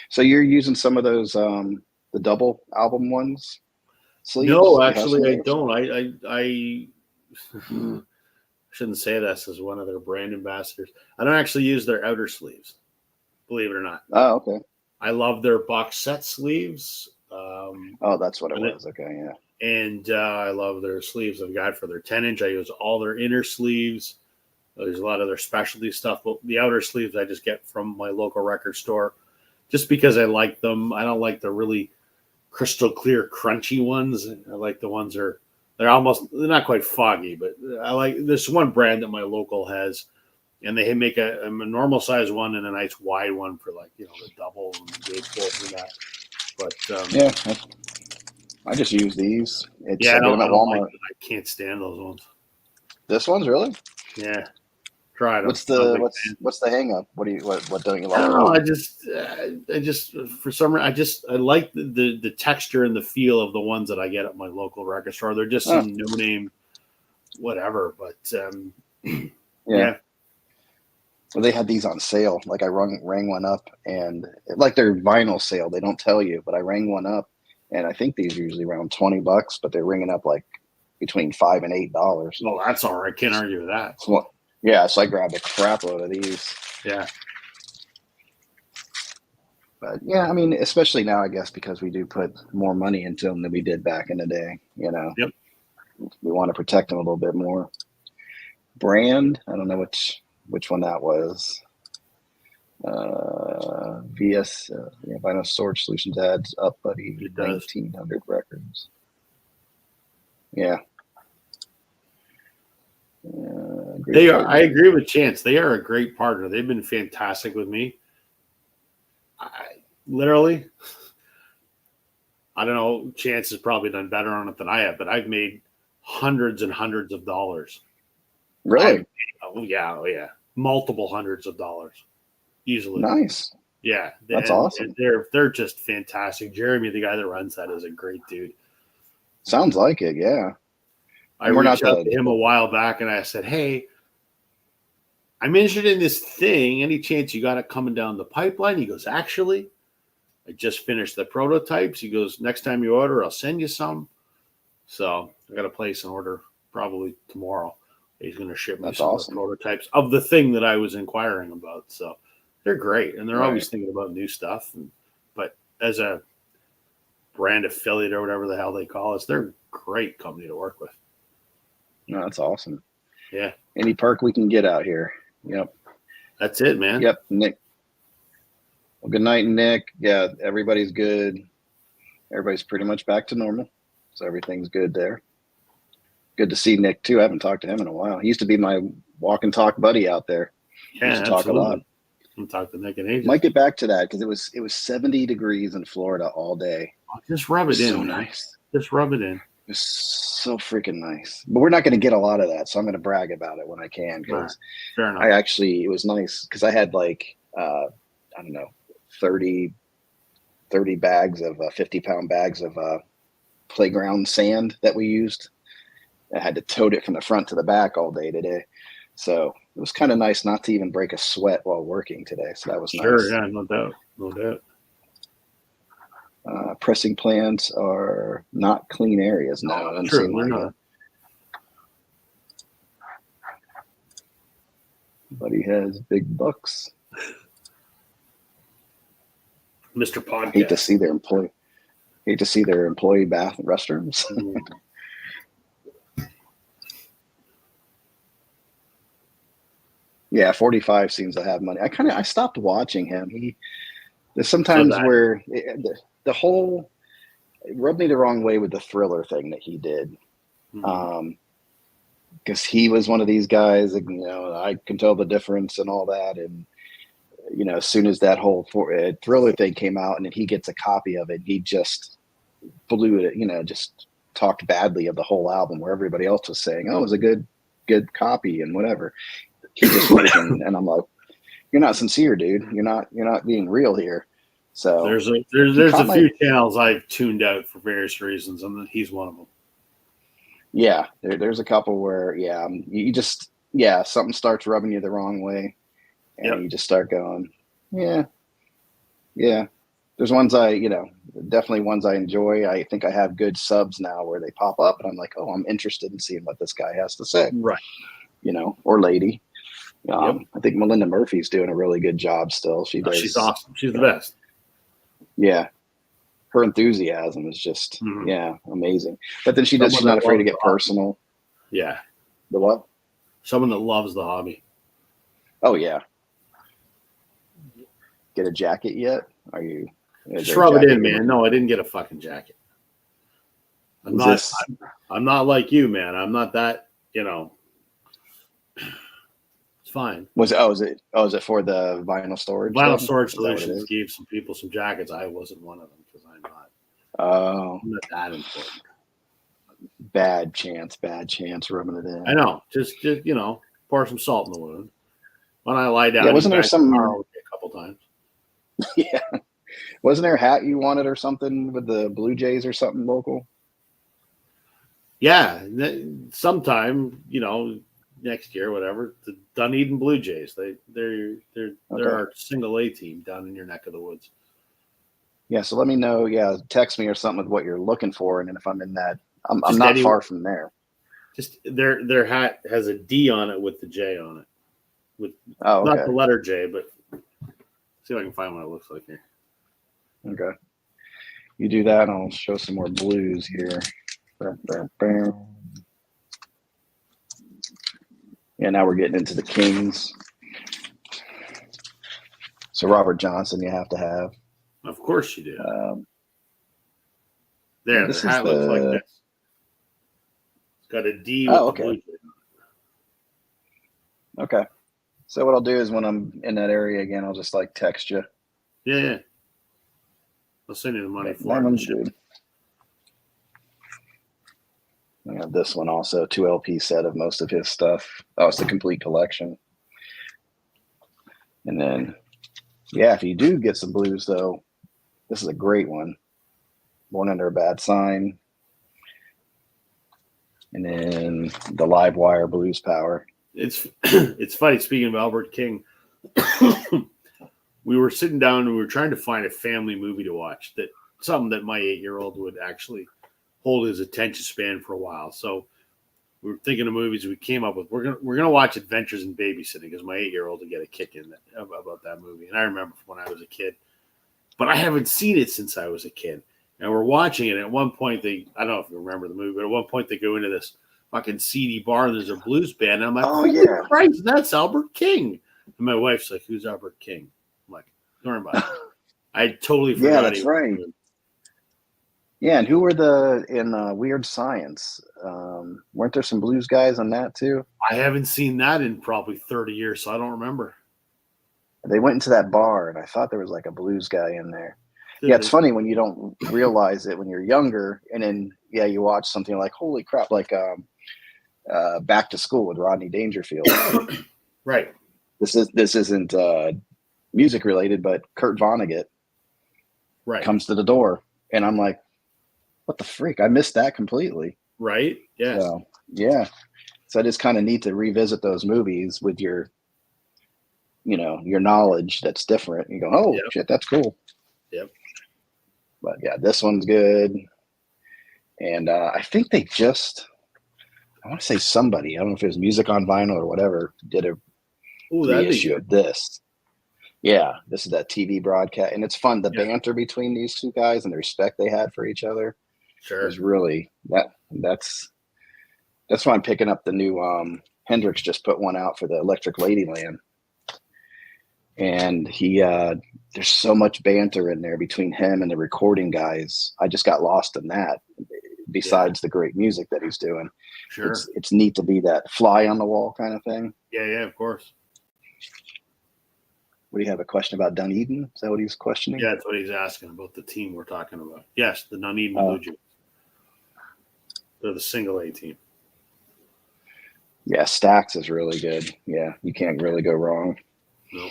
So you're using some of those the double album ones? sleeves? No, You have some actually, of I those? don't. I shouldn't say this as one of their brand ambassadors. I don't actually use their outer sleeves, believe it or not. Oh, okay. I love their box set sleeves. Oh, that's what it And it, was. Okay, yeah. and I love their sleeves I've got for their 10-inch. I use all their inner sleeves. There's a lot of their specialty stuff, but the outer sleeves I just get from my local record store just because I like them. I don't like the really crystal clear, crunchy ones. I like the ones that are they're not quite foggy, but I like this one brand that my local has, and they make a normal size one and a nice wide one for like the double and the gauge fold and that. But Yeah, I just use these. yeah, I get them I at don't like Walmart. it. I can't stand those ones. This one's really. Yeah, tried them. What's Not a the big what's fan. what's the hang up? What don't you I like don't about know. them? I just for some reason I like the texture and the feel of the ones that I get at my local record store. They're just Oh, some no name whatever, but yeah. yeah. Well, they had these on sale. Like I rang one up, and like their vinyl sale, they don't tell you, but I rang one up, and I think these are usually around $20, but they're ringing up like between $5 and $8. Well, that's all right. Can't argue with that. So, yeah, so I grabbed a crap load of these. Yeah. But yeah, I mean, especially now, I guess because we do put more money into them than we did back in the day. Yep. We want to protect them a little bit more. Brand, I don't know which one that was. VS, Vinyl Storage Solutions adds up, buddy. It does. 1900 records. Yeah. They are. I agree with Chance. They are a great partner. They've been fantastic with me. Literally, I don't know. Chance has probably done better on it than I have, but I've made hundreds and hundreds of dollars. Really? Oh yeah, multiple hundreds of dollars, easily. Nice. Yeah, That's awesome. They're just fantastic. Jeremy, the guy that runs that, is a great dude. Sounds like it. Yeah. I reached out to him a while back, and I said, "Hey, I'm interested in this thing. Any chance you got it coming down the pipeline?" He goes, "Actually, I just finished the prototypes." He goes, "Next time you order, I'll send you some." So I got to place an order probably tomorrow. He's going to ship me some of the prototypes of the thing that I was inquiring about. So they're great, and they're always thinking about new stuff. But as a brand affiliate or whatever the hell they call us, they're a great company to work with. No, that's awesome. Yeah. Any perk we can get out here. Yep. That's it, man. Yep. Nick. Well, good night, Nick. Yeah, everybody's good. Everybody's pretty much back to normal. So everything's good there. Good to see Nick too. I haven't talked to him in a while. He used to be my walk and talk buddy out there. Yeah, used to talk a lot. I'm talking to Nick and ages. Might get back to that because it was 70 degrees in Florida all day. Just rub it in. So man. Nice. Just rub it in. It's so freaking nice. But we're not going to get a lot of that, so I'm going to brag about it when I can. Because fair enough. it was nice because I had like I don't know 30 bags of 50-pound bags of playground sand that we used. I had to tote it from the front to the back all day today. So it was kind of nice not to even break a sweat while working today. So that was nice. Sure, yeah, no doubt. No doubt. Pressing plants are not clean areas. No, it doesn't seem like it. But he has big bucks. Mr. Podcast. Hate to see their employee bath restrooms. Yeah, 45 seems to have money. I stopped watching him. There's sometimes where the whole it rubbed me the wrong way with the Thriller thing that he did. Because he was one of these guys, I can tell the difference and all that. And, as soon as that whole Thriller thing came out and then he gets a copy of it, he just blew it, just talked badly of the whole album where everybody else was saying, oh, it was a good copy and whatever. He just freaking, and I'm like, you're not sincere, dude. You're not being real here. So there's a few channels I've tuned out for various reasons, and he's one of them. Yeah, there's a couple where you just something starts rubbing you the wrong way, and you just start going, yeah. there's ones definitely ones I enjoy. I think I have good subs now where they pop up and I'm like, oh, I'm interested in seeing what this guy has to say. Right. Or lady. Yep. I think Melinda Murphy's doing a really good job still. She does. She's awesome. She's the best. Yeah. Her enthusiasm is just, amazing. But then she's not afraid to get personal. Yeah. The what? Someone that loves the hobby. Oh, yeah. Get a jacket yet? Are you? Just rub it in, man. No, I didn't get a fucking jacket. I'm not like you, man. I'm not that, It's fine. Is it for the vinyl storage? Vinyl Storage Solutions gave some people some jackets. I wasn't one of them because I'm not that important. Bad chance rubbing it in. I know. Just pour some salt in the wound. When I lie down, wasn't there some a couple times? Yeah. Wasn't there a hat you wanted or something with the Blue Jays or something local? Yeah. Sometime, next year, whatever, the Dunedin Blue Jays. They're our single A team down in your neck of the woods. Yeah, so let me know. Yeah, text me or something with what you're looking for, and then if I'm in that, I'm not far from there. Just their hat has a D on it with the J on it. Not the letter J, but see if I can find what it looks like here. Okay, you do that, and I'll show some more blues here. Yeah, now we're getting into the Kings. So Robert Johnson, you have to have. Of course you do. This the hat looks like this. It's got a D with the blue. Okay. So what I'll do is when I'm in that area again, I'll just text you. Yeah. I'll send you the money for it. I have this one also, 2 LP set of most of his stuff. Oh, it's the complete collection. And then, if you do get some blues, though, this is a great one. Born Under a Bad Sign. And then the Live Wire Blues Power. It's funny, speaking of Albert King, we were sitting down and we were trying to find a family movie to watch, something that my 8-year-old would actually hold his attention span for a while. So we were thinking of movies we came up with. We're gonna watch Adventures in Babysitting because my 8-year-old would get a kick in about that movie. And I remember from when I was a kid, but I haven't seen it since I was a kid. And we're watching it. At one point, I don't know if you remember the movie, but at one point they go into this fucking seedy bar and there's a blues band. And I'm like, oh yeah, Christ, that's Albert King. And my wife's like, who's Albert King? I'm like, don't worry about it. I totally forgot. Yeah, that's right. Yeah, and who were in Weird Science? Weren't there some blues guys on that too? I haven't seen that in probably 30 years, so I don't remember. They went into that bar, and I thought there was a blues guy in there. Yeah, it's funny when you don't realize it when you're younger, and then you watch something like, holy crap, Back to School with Rodney Dangerfield. Right. This isn't music related, but Kurt Vonnegut comes to the door, and I'm like, what the freak? I missed that completely. Right. Yeah. So, so it is kind of neat to revisit those movies with your knowledge that's different. You go, oh shit, that's cool. Yep. But this one's good. And I think they I want to say somebody, I don't know if it was Music on Vinyl or whatever, did a reissue of this. Yeah, this is that TV broadcast. And it's fun, the banter between these two guys and the respect they had for each other. Sure. Is really that's why I'm picking up the new Hendrix just put one out for the Electric Ladyland. And he there's so much banter in there between him and the recording guys. I just got lost in that besides the great music that he's doing. Sure. It's neat to be that fly on the wall kind of thing. Yeah, of course. What do you have, a question about Dunedin? Is that what he's questioning? Yeah, that's what he's asking about the team we're talking about. Yes, the Dunedin Blue Jays. They're the single A team. Yeah, Stax is really good. Yeah, you can't really go wrong. No.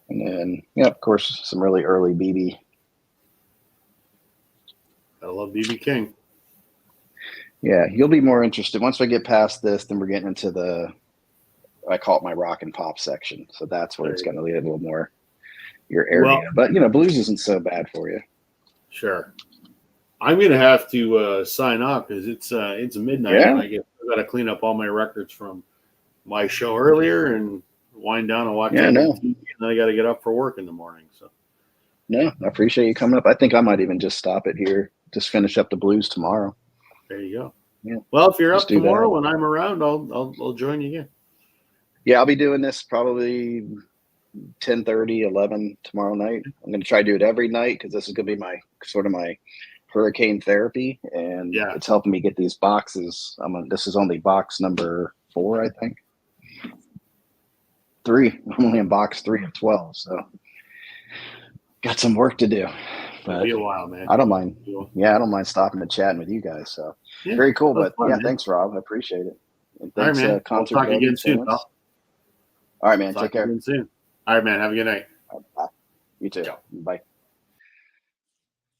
And then, of course, some really early BB. I love BB King. Yeah, you'll be more interested. Once we get past this, then we're getting into I call it my rock and pop section. So that's where it's going to get a little more your area. Well, But blues isn't so bad for you. sure. I'm gonna have to sign off because it's midnight and Yeah, I got to clean up all my records from my show earlier and wind down and watch a yeah, little no, TV, and then I got to get up for work in the morning. So no, I appreciate you coming up. I think I might even just stop it here, just finish up the blues tomorrow. there you go. Yeah, Well, if you're just up do that. tomorrow when I'm around, I'll join you again. Yeah, I'll be doing this probably 10:30, 11 tomorrow night. I'm going to try to do it every night because this is going to be my hurricane therapy, and Yeah. it's helping me get these boxes. This is only box number 4, I think. 3. I'm only in box 3 of 12, so got some work to do. It'll But be a while, man. I don't mind. Yeah, I don't mind stopping and chatting with you guys. So Yeah, very cool. But fun, yeah, man. Thanks, Rob. I appreciate it. And All right, thanks, man. We'll Concert talk Buddy again soon, fans. pal. All right, man. Talk Take care. again soon. All right, man. Have a good night. Bye. You too. Ciao. Bye.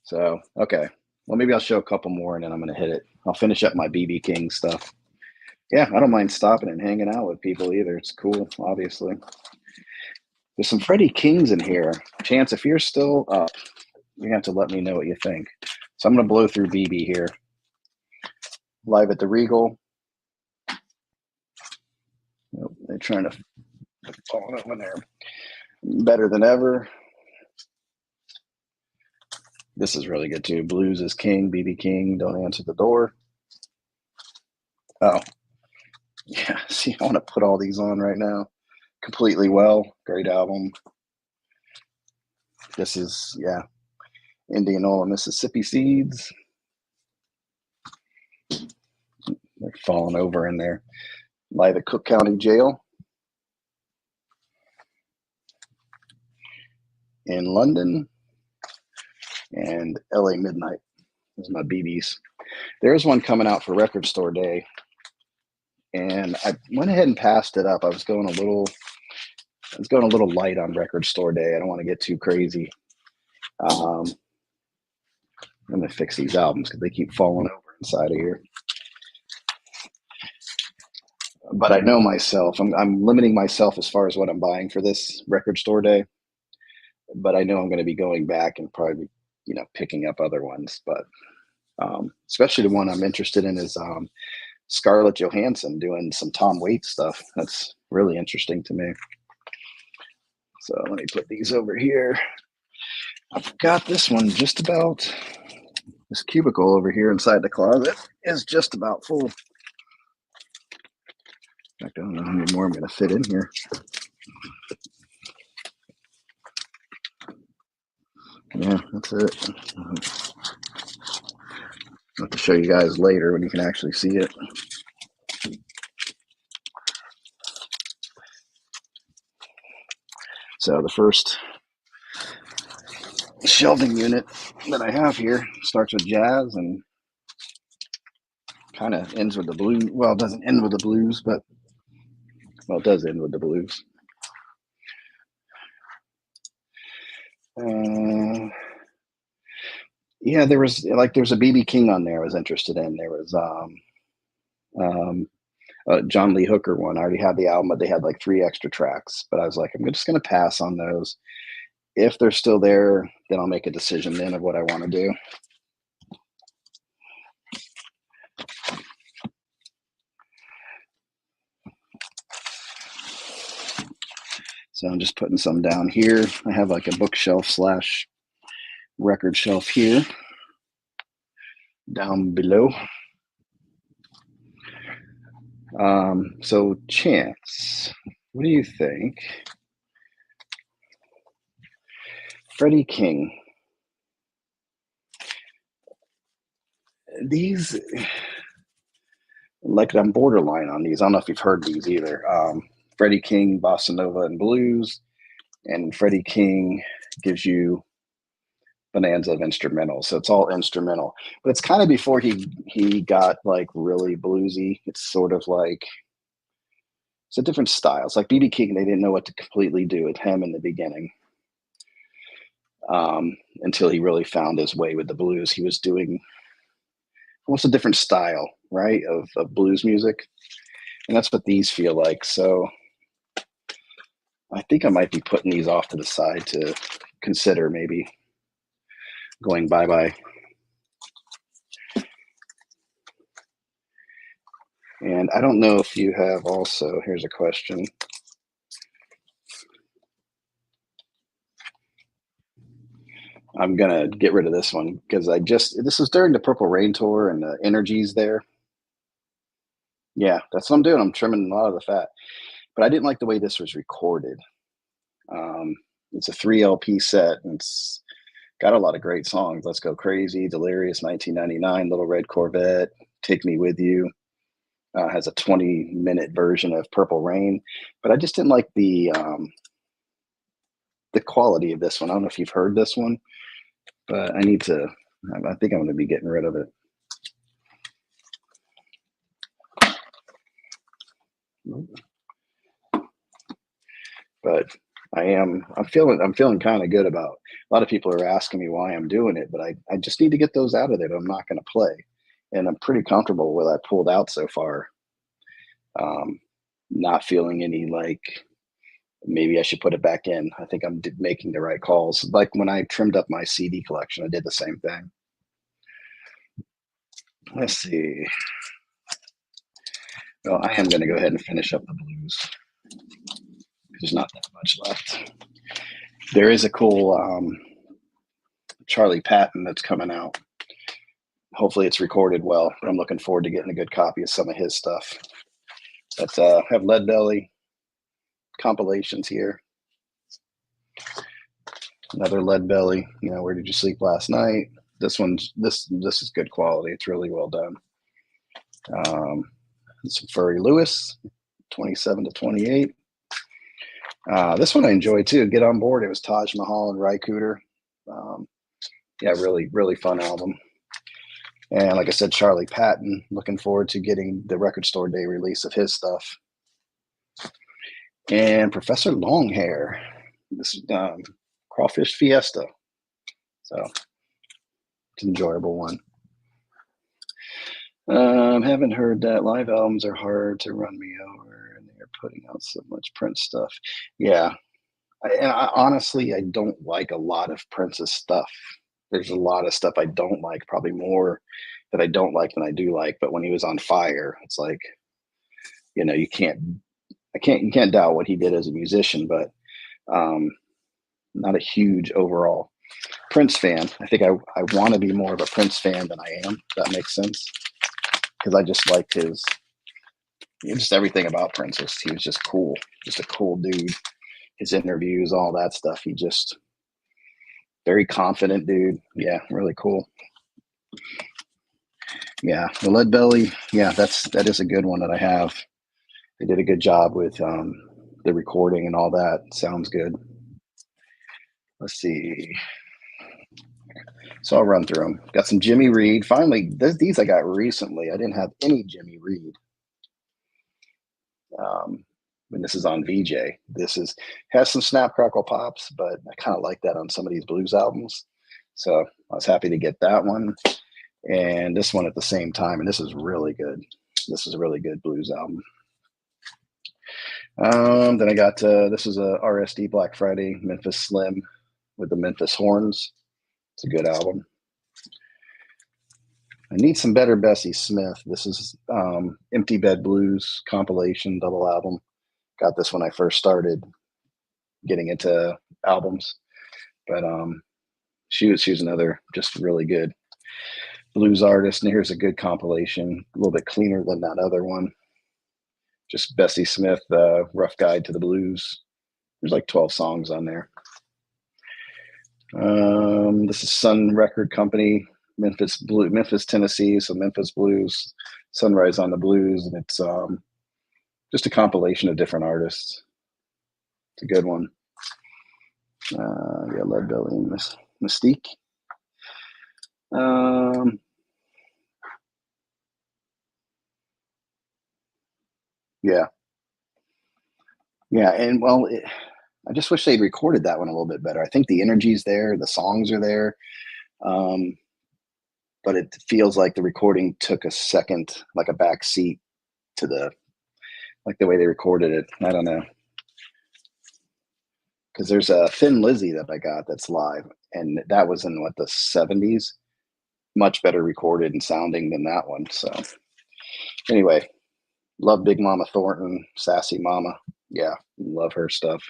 So, okay. Well, maybe I'll show a couple more and then I'm going to hit it. I'll finish up my BB King stuff. Yeah, I don't mind stopping and hanging out with people either. It's cool, obviously. There's some Freddie Kings in here. Chance, if you're still up, you have to let me know what you think. So I'm going to blow through BB here. Live at the Regal. Nope, they're trying to follow up in there. Better than ever. This is really good too. Blues is King, BB King, Don't Answer the Door. Oh, yeah. See, I want to put all these on right now. Completely Well, great album. This is, yeah, Indianola, Mississippi Seeds. They're falling over in there. Live at Cook County Jail. In London. And LA Midnight. Those are my BBs. There's one coming out for Record Store Day. And I went ahead and passed it up. I was going a little light on Record Store Day. I don't want to get too crazy. I'm going to fix these albums because they keep falling over inside of here. But I know myself. I'm limiting myself as far as what I'm buying for this Record Store Day. But I know I'm going to be going back and probably, picking up other ones. But especially the one I'm interested in is Scarlett Johansson doing some Tom Waits stuff. That's really interesting to me. So let me put these over here. I've got this one just about. This cubicle over here inside the closet is just about full. In fact, I don't know how many more I'm going to fit in here. Yeah, that's it. I'll have to show you guys later when you can actually see it. So the first shelving unit that I have here starts with jazz and kind of ends with the blues. Well, it doesn't end with the blues, but it does end with the blues. Yeah, there's a BB King on there I was interested in. There was John Lee Hooker one. I already had the album, but they had like 3 extra tracks. But I was like, I'm just going to pass on those. If they're still there, then I'll make a decision then of what I want to do. So I'm just putting some down here. I have like a bookshelf / record shelf here down below. So Chance, what do you think? Freddie King. These, like I'm borderline on these. I don't know if you've heard these either. Freddie King, Bossa Nova and Blues, and Freddie King gives you bonanza of instrumentals. So it's all instrumental, but it's kind of before he got like really bluesy. It's sort of like, it's a different style. It's like BB King, they didn't know what to completely do with him in the beginning. Until he really found his way with the blues. He was doing almost a different style, right, of blues music. And that's what these feel like. So I think I might be putting these off to the side to consider maybe going bye-bye. And I don't know if you have also, here's a question. I'm going to get rid of this one because this was during the Purple Rain tour and the energy's there. Yeah, that's what I'm doing. I'm trimming a lot of the fat. But I didn't like the way this was recorded. It's a 3 LP set, and it's got a lot of great songs. Let's Go Crazy, Delirious, 1999, Little Red Corvette, Take Me With You. Has a 20-minute version of Purple Rain. But I just didn't like the quality of this one. I don't know if you've heard this one, but I think I'm going to be getting rid of it. But I'm feeling kind of good about, a lot of people are asking me why I'm doing it, but I just need to get those out of there that I'm not going to play. And I'm pretty comfortable with what I pulled out so far. Not feeling any like, maybe I should put it back in. I think I'm making the right calls. Like when I trimmed up my CD collection, I did the same thing. Let's see. Well, I am going to go ahead and finish up the blues. There's not that much left. There is a cool Charlie Patton that's coming out. Hopefully it's recorded well. I'm looking forward to getting a good copy of some of his stuff. But have Lead Belly compilations here. Another Lead Belly. Where Did You Sleep Last Night? This is good quality. It's really well done. Some Furry Lewis, 27 to 28. This one I enjoyed too. Get On Board. It was Taj Mahal and Ry Cooder. Yeah, really, really fun album. And like I said, Charlie Patton. Looking forward to getting the Record Store Day release of his stuff. And Professor Longhair. This is Crawfish Fiesta. So it's an enjoyable one. Haven't heard that. Live albums are hard to run me over, and they're putting out so much Prince stuff. Yeah. Honestly, I don't like a lot of Prince's stuff. There's a lot of stuff I don't like, probably more that I don't like than I do like. But when he was on fire, it's like, you can't doubt what he did as a musician, but not a huge overall Prince fan. I think I want to be more of a Prince fan than I am. If that makes sense. Because I just liked just everything about Prince. He was just cool, just a cool dude. His interviews, all that stuff. He just very confident dude. Yeah, really cool. Yeah, the Lead Belly. Yeah, that is a good one that I have. They did a good job with the recording and all that. Sounds good. Let's see. So I'll run through them. Got some Jimmy Reed. Finally, these I got recently. I didn't have any Jimmy Reed. When this is on VJ. Has some snap, crackle, pops, but I kind of like that on some of these blues albums. So I was happy to get that one. And this one at the same time. And this is really good. This is a really good blues album. Then I got, this is a RSD Black Friday, Memphis Slim with the Memphis Horns. It's a good album. I need some better Bessie Smith. This is Empty Bed Blues compilation double album. Got this when I first started getting into albums. But she was another just really good blues artist. And here's a good compilation, a little bit cleaner than that other one. Just Bessie Smith, Rough Guide to the Blues. There's like 12 songs on there. This is Sun Record Company, Memphis, Tennessee. So Memphis Blues, Sunrise on the Blues, and it's just a compilation of different artists. It's a good one. Yeah, Lead Belly and Mystique. Yeah, and well, I just wish they'd recorded that one a little bit better. I think the energy's there, the songs are there, but it feels like the recording took a second, like a back seat to the way they recorded it. I don't know. because there's a Thin Lizzy that I got that's live, and that was in what, the 70s. Much better recorded and sounding than that one. So anyway, love Big Mama Thornton, Sassy Mama. Yeah, love her stuff.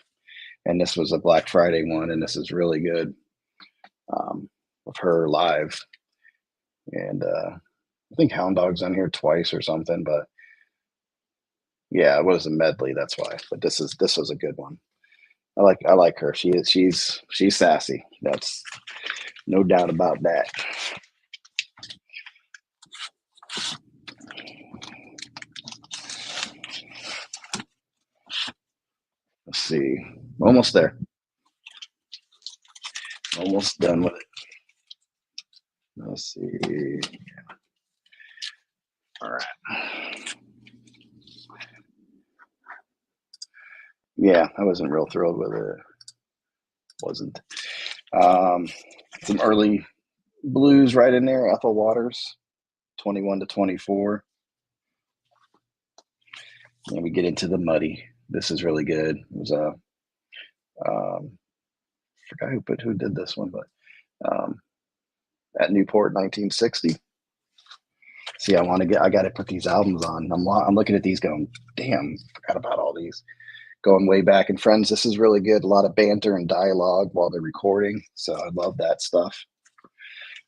And this was a Black Friday one, and this is really good, of her live. And I think Hound Dog's on here twice or something, but yeah, it was a medley, that's why. But this was a good one. I like her. She's sassy. That's no doubt about that. Let's see. Almost there. Almost done with it. Let's see. All right. Yeah, I wasn't real thrilled with it. Wasn't. Some early blues right in there. Ethel Waters, 21 to 24. And we get into the Muddy. This is really good. It was a forgot who did this one, but at Newport 1960. See, I got to put these albums on. I'm looking at these going, damn, forgot about all these. Going way back. And friends, this is really good. A lot of banter and dialogue while they're recording. So I love that stuff.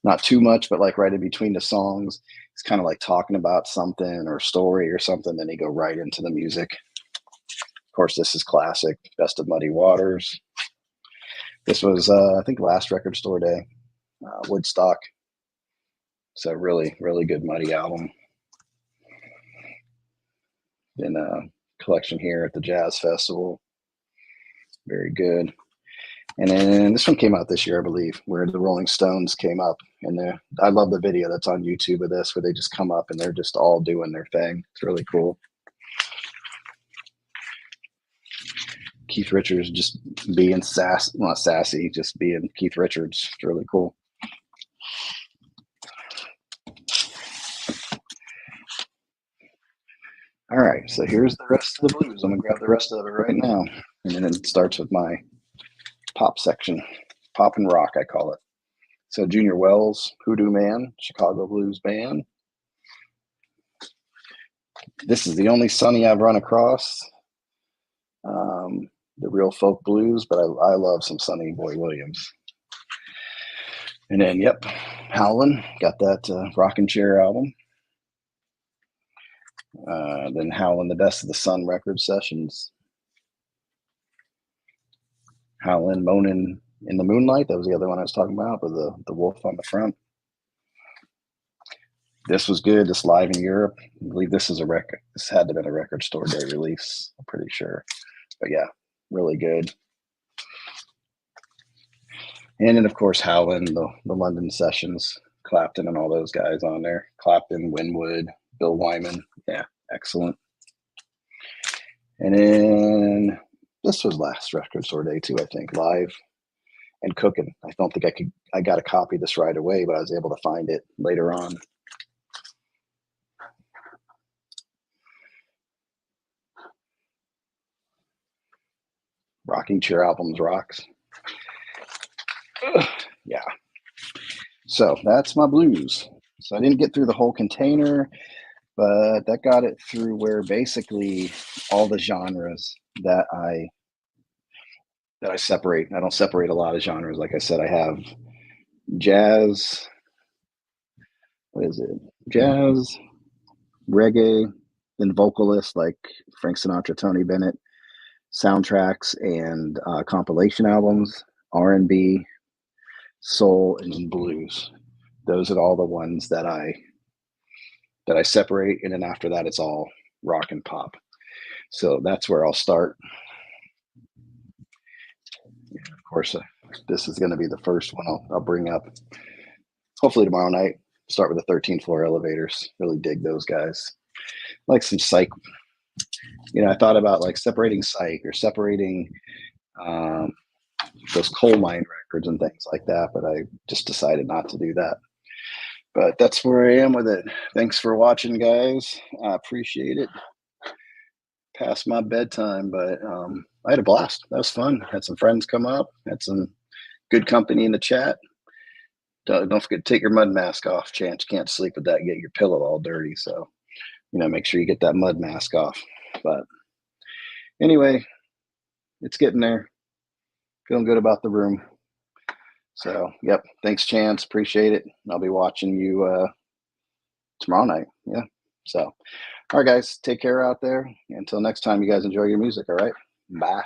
Not too much, but like right in between the songs, it's kind of like talking about something or story or something. Then they go right into the music. Of course, this is classic. Best of Muddy Waters. This was, I think, last record store day, Woodstock. So really, really good Muddy album. Then collection here at the Jazz Festival. Very good. And then this one came out this year, I believe, where the Rolling Stones came up. And I love the video that's on YouTube of this, where they just come up and they're just all doing their thing. It's really cool. Keith Richards just being not sassy, just being Keith Richards. It's really cool. All right, so here's the rest of the blues. I'm gonna grab the rest of it right now. And then it starts with my pop section. Pop and rock, I call it. So Junior Wells, Hoodoo Man, Chicago Blues Band. This is the only Sonny I've run across. The real folk blues, but I love some Sonny Boy Williams. And then, yep, Howlin', got that Rockin' Chair album. Then Howlin', the Best of the Sun record sessions. Howlin', Moanin' in the Moonlight, that was the other one I was talking about, with the wolf on the front. This was good. This live in Europe. I believe this is a record. This had to have been a record store day release, I'm pretty sure. But yeah, really good. And then, of course, Howlin', the London sessions, Clapton and all those guys on there. Clapton, Winwood, Bill Wyman. Yeah, excellent. And then this was last record store day too, I think, live and cooking. I don't think I got a copy of this right away, but I was able to find it later on. Rocking Chair albums rocks. Yeah. So that's my blues. So I didn't get through the whole container, but that got it through where basically all the genres that I separate. I don't separate a lot of genres. Like I said, I have jazz. What is it? Jazz, reggae, then vocalists like Frank Sinatra, Tony Bennett, soundtracks and compilation albums, R&B, soul, and blues. Those are all the ones that I separate, and then after that it's all rock and pop. So that's where I'll start. And of course, this is going to be the first one I'll bring up hopefully tomorrow night. Start with the 13th Floor Elevators. Really dig those guys. Like some Psych. I thought about like separating Psych or separating those coal mine records and things like that, but I just decided not to do that. But that's where I am with it. Thanks for watching, guys. I appreciate it. Past my bedtime, but I had a blast. That was fun. Had some friends come up. Had some good company in the chat. Don't forget to take your mud mask off. Chance you can't sleep with that. Get your pillow all dirty. So, make sure you get that mud mask off. But anyway, it's getting there. Feeling good about the room. So, yep. Thanks, Chance. Appreciate it. I'll be watching you tomorrow night. Yeah. So, all right, guys. Take care out there. Until next time, you guys enjoy your music. All right. Bye.